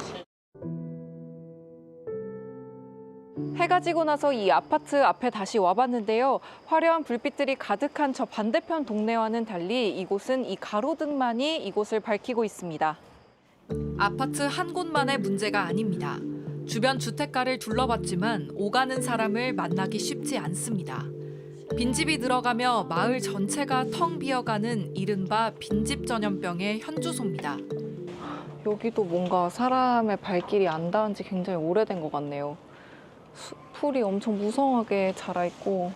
해가 지고 나서 이 아파트 앞에 다시 와봤는데요. 화려한 불빛들이 가득한 저 반대편 동네와는 달리 이곳은 이 가로등만이 이곳을 밝히고 있습니다. 아파트 한 곳만의 문제가 아닙니다. 주변 주택가를 둘러봤지만 오가는 사람을 만나기 쉽지 않습니다. 빈집이 늘어가며 마을 전체가 텅 비어가는 이른바 빈집 전염병의 현주소입니다. 여기도 뭔가 사람의 발길이 안 닿은 지 굉장히 오래된 것 같네요. 풀이 엄청 무성하게 자라있고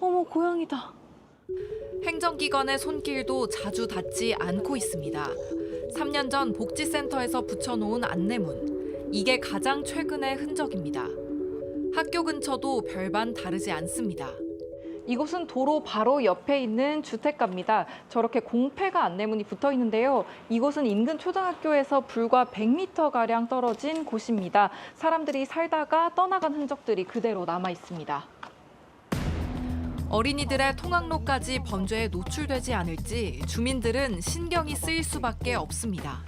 어머 고양이다. 행정기관의 손길도 자주 닿지 않고 있습니다. 3년 전 복지센터에서 붙여놓은 안내문. 이게 가장 최근의 흔적입니다. 학교 근처도 별반 다르지 않습니다. 이곳은 도로 바로 옆에 있는 주택가입니다. 저렇게 공패가 안내문이 붙어 있는데요. 이곳은 인근 초등학교에서 불과 100m가량 떨어진 곳입니다. 사람들이 살다가 떠나간 흔적들이 그대로 남아 있습니다. 어린이들의 통학로까지 범죄에 노출되지 않을지 주민들은 신경이 쓰일 수밖에 없습니다.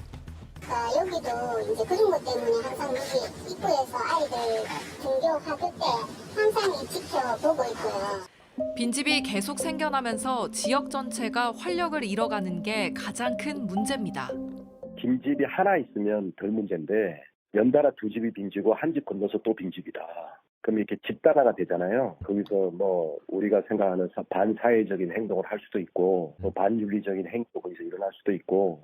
여기도 이제 그런 것 때문에 항상 여기 입구에서 아이들 등교하듯 때 항상 지켜보고 있고요. 빈집이 계속 생겨나면서 지역 전체가 활력을 잃어가는 게 가장 큰 문제입니다. 빈집이 하나 있으면 덜 문제인데 연달아 두 집이 빈집이고 한 집 건너서 또 빈집이다. 그럼 이렇게 집단화가 되잖아요. 거기서 뭐 우리가 생각하는 반사회적인 행동을 할 수도 있고 또 반윤리적인 행동이 거기서 일어날 수도 있고.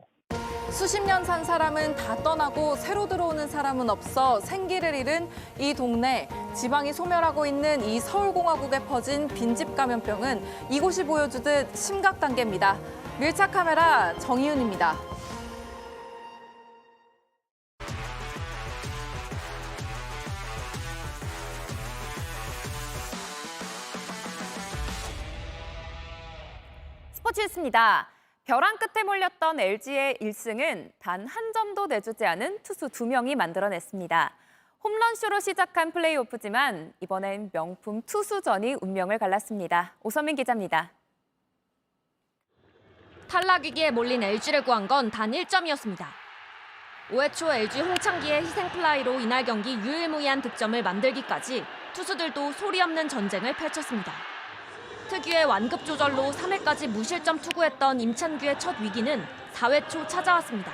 수십 년 산 사람은 다 떠나고 새로 들어오는 사람은 없어 생기를 잃은 이 동네. 지방이 소멸하고 있는 이 서울공화국에 퍼진 빈집 감염병은 이곳이 보여주듯 심각 단계입니다. 밀착 카메라 정희윤입니다. 스포츠였습니다. 벼랑 끝에 몰렸던 LG의 1승은 단 한 점도 내주지 않은 투수 2명이 만들어냈습니다. 홈런쇼로 시작한 플레이오프지만 이번엔 명품 투수전이 운명을 갈랐습니다. 오선민 기자입니다. 탈락 위기에 몰린 LG를 구한 건 단 1점이었습니다. 5회 초 LG 홍창기의 희생플라이로 이날 경기 유일무이한 득점을 만들기까지 투수들도 소리 없는 전쟁을 펼쳤습니다. 특유의 완급 조절로 3회까지 무실점 투구했던 임찬규의 첫 위기는 4회 초 찾아왔습니다.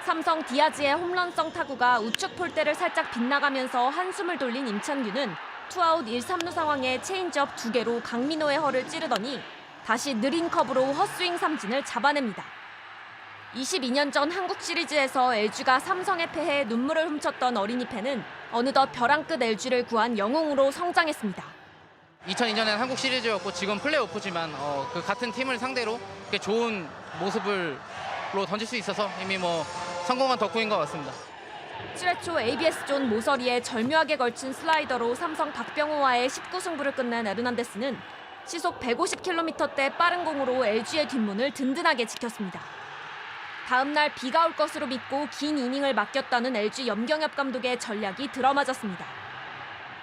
삼성 디아즈의 홈런성 타구가 우측 폴대를 살짝 빗나가면서 한숨을 돌린 임찬규는 투아웃 1-3루 상황에 체인지업 2개로 강민호의 허를 찌르더니 다시 느린 커브로 헛스윙 삼진을 잡아냅니다. 22년 전 한국 시리즈에서 LG가 삼성에 패해 눈물을 훔쳤던 어린이 팬은 어느덧 벼랑 끝 LG를 구한 영웅으로 성장했습니다. 2002년엔 한국 시리즈였고 지금 플레이오프지만 그 같은 팀을 상대로 좋은 모습으로 던질 수 있어서 이미 성공한 덕후인 것 같습니다. 7회 초 ABS존 모서리에 절묘하게 걸친 슬라이더로 삼성 박병호와의 19승부를 끝낸 에르난데스는 시속 150km대 빠른 공으로 LG의 뒷문을 든든하게 지켰습니다. 다음 날 비가 올 것으로 믿고 긴 이닝을 맡겼다는 LG 염경엽 감독의 전략이 들어맞았습니다.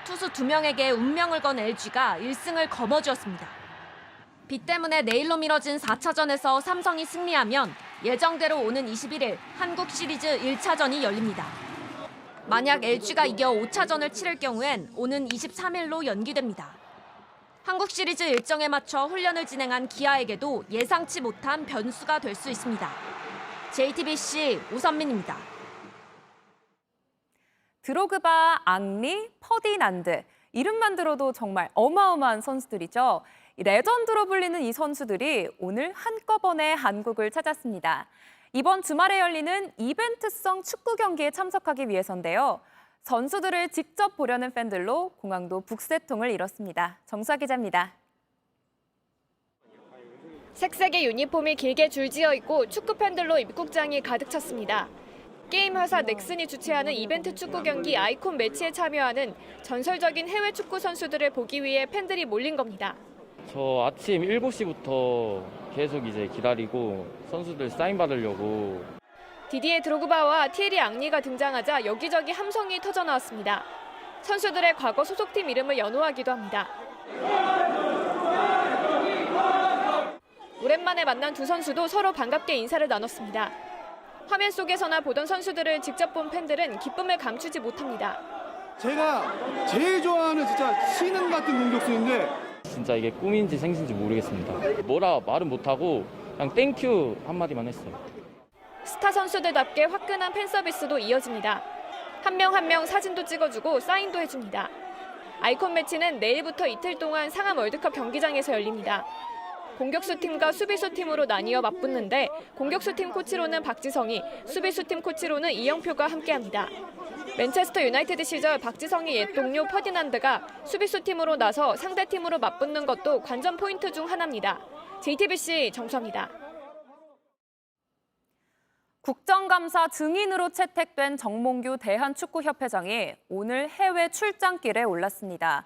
투수 2명에게 운명을 건 LG가 1승을 거머쥐었습니다. 비 때문에 내일로 미뤄진 4차전에서 삼성이 승리하면 예정대로 오는 21일 한국 시리즈 1차전이 열립니다. 만약 LG가 이겨 5차전을 치를 경우엔 오는 23일로 연기됩니다. 한국 시리즈 일정에 맞춰 훈련을 진행한 기아에게도 예상치 못한 변수가 될 수 있습니다. JTBC 오선민입니다. 드로그바, 앙리, 퍼디난드. 이름만 들어도 정말 어마어마한 선수들이죠. 레전드로 불리는 이 선수들이 오늘 한꺼번에 한국을 찾았습니다. 이번 주말에 열리는 이벤트성 축구 경기에 참석하기 위해서인데요. 선수들을 직접 보려는 팬들로 공항도 북새통을 이뤘습니다. 정수아 기자입니다. 색색의 유니폼이 길게 줄지어 있고 축구 팬들로 입국장이 가득 찼습니다. 게임 회사 넥슨이 주최하는 이벤트 축구 경기 아이콘 매치에 참여하는 전설적인 해외 축구 선수들을 보기 위해 팬들이 몰린 겁니다. 저 아침 7시부터 계속 이제 기다리고 선수들 사인 받으려고. 디디에 드로그바와 티에리 앙리가 등장하자 여기저기 함성이 터져나왔습니다. 선수들의 과거 소속팀 이름을 연호하기도 합니다. 오랜만에 만난 두 선수도 서로 반갑게 인사를 나눴습니다. 화면 속에서나 보던 선수들을 직접 본 팬들은 기쁨을 감추지 못합니다. 제가 제일 좋아하는 진짜 신인 같은 공격수인데 진짜 이게 꿈인지 생신지 모르겠습니다. 뭐라 말은 못하고 그냥 땡큐 한마디만 했어요. 스타 선수들답게 화끈한 팬 서비스도 이어집니다. 한 명 한 명 사진도 찍어주고 사인도 해줍니다. 아이콘 매치는 내일부터 이틀 동안 상암 월드컵 경기장에서 열립니다. 공격수팀과 수비수팀으로 나뉘어 맞붙는데 공격수팀 코치로는 박지성이, 수비수팀 코치로는 이영표가 함께합니다. 맨체스터 유나이티드 시절 박지성의 옛 동료 퍼디난드가 수비수팀으로 나서 상대팀으로 맞붙는 것도 관전 포인트 중 하나입니다. JTBC 정수아입니다. 국정감사 증인으로 채택된 정몽규 대한축구협회장이 오늘 해외 출장길에 올랐습니다.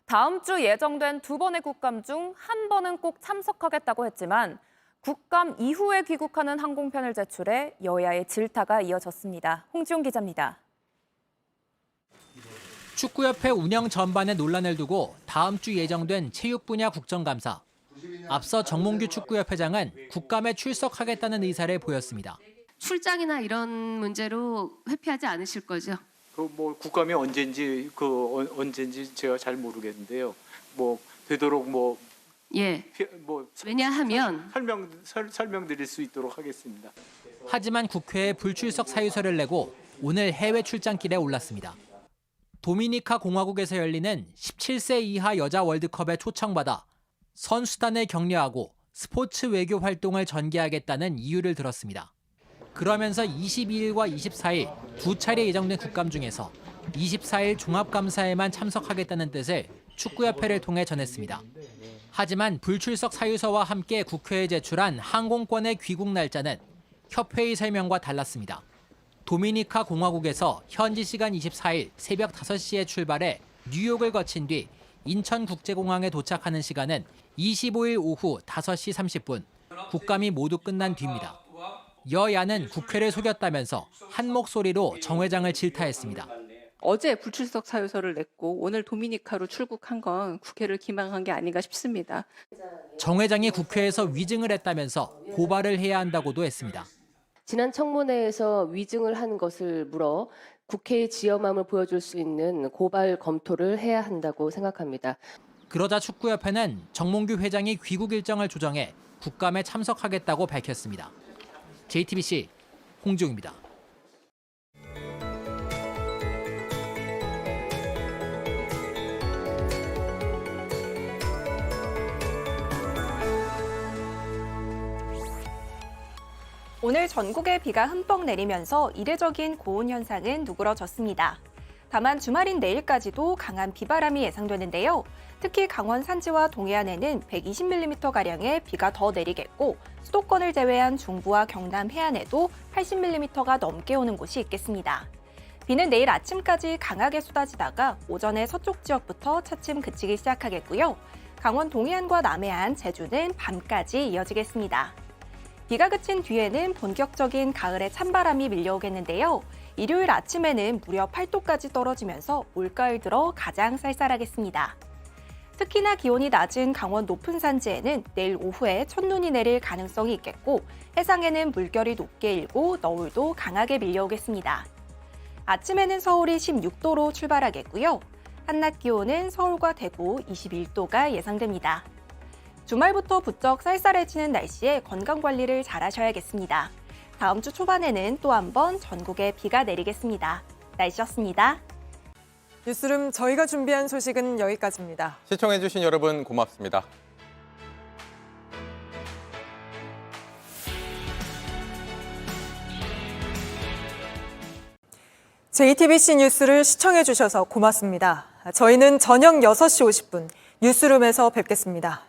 다음 주 예정된 2번의 국감 중 1번은 꼭 참석하겠다고 했지만 국감 이후에 귀국하는 항공편을 제출해 여야의 질타가 이어졌습니다. 홍지용 기자입니다. 축구협회 운영 전반의 논란을 두고 다음 주 예정된 체육 분야 국정감사. 앞서 정몽규 축구협회장은 국감에 출석하겠다는 의사를 보였습니다. 출장이나 이런 문제로 회피하지 않으실 거죠? 뭐 국감이 언제인지 제가 잘 모르겠는데요. 뭐 되도록 왜냐하면 설명드릴 수 있도록 하겠습니다. 하지만 국회에 불출석 사유서를 내고 오늘 해외 출장길에 올랐습니다. 도미니카 공화국에서 열리는 17세 이하 여자 월드컵에 초청받아 선수단을 격려하고 스포츠 외교 활동을 전개하겠다는 이유를 들었습니다. 그러면서 22일과 24일 두 차례 예정된 국감 중에서 24일 종합감사에만 참석하겠다는 뜻을 축구협회를 통해 전했습니다. 하지만 불출석 사유서와 함께 국회에 제출한 항공권의 귀국 날짜는 협회의 설명과 달랐습니다. 도미니카 공화국에서 현지 시간 24일 새벽 5시에 출발해 뉴욕을 거친 뒤 인천국제공항에 도착하는 시간은 25일 오후 5시 30분, 국감이 모두 끝난 뒤입니다. 여야는 국회를 속였다면서 한 목소리로 정 회장을 질타했습니다. 어제 불출석 사유서를 냈고 오늘 도미니카로 출국한 건 국회를 기망한 게 아닌가 싶습니다. 정 회장이 국회에서 위증을 했다면서 고발을 해야 한다고도 했습니다. 지난 청문회에서 위증을 한 것을 물어 국회의 지엄함을 보여줄 수 있는 고발 검토를 해야 한다고 생각합니다. 그러자 축구협회는 정몽규 회장이 귀국 일정을 조정해 국감에 참석하겠다고 밝혔습니다. JTBC 홍지웅입니다. 오늘 전국에 비가 흠뻑 내리면서 이례적인 고온 현상은 누그러졌습니다. 다만 주말인 내일까지도 강한 비바람이 예상되는데요. 특히 강원 산지와 동해안에는 120mm가량의 비가 더 내리겠고 수도권을 제외한 중부와 경남 해안에도 80mm가 넘게 오는 곳이 있겠습니다. 비는 내일 아침까지 강하게 쏟아지다가 오전에 서쪽 지역부터 차츰 그치기 시작하겠고요. 강원 동해안과 남해안, 제주는 밤까지 이어지겠습니다. 비가 그친 뒤에는 본격적인 가을의 찬바람이 밀려오겠는데요. 일요일 아침에는 무려 8도까지 떨어지면서 올가을 들어 가장 쌀쌀하겠습니다. 특히나 기온이 낮은 강원 높은 산지에는 내일 오후에 첫눈이 내릴 가능성이 있겠고 해상에는 물결이 높게 일고 너울도 강하게 밀려오겠습니다. 아침에는 서울이 16도로 출발하겠고요. 한낮 기온은 서울과 대구 21도가 예상됩니다. 주말부터 부쩍 쌀쌀해지는 날씨에 건강관리를 잘 하셔야겠습니다. 다음 주 초반에는 또 한 번 전국에 비가 내리겠습니다. 날씨였습니다. 뉴스룸 저희가 준비한 소식은 여기까지입니다. 시청해주신 여러분 고맙습니다. JTBC 뉴스를 시청해주셔서 고맙습니다. 저희는 저녁 6시 50분 뉴스룸에서 뵙겠습니다.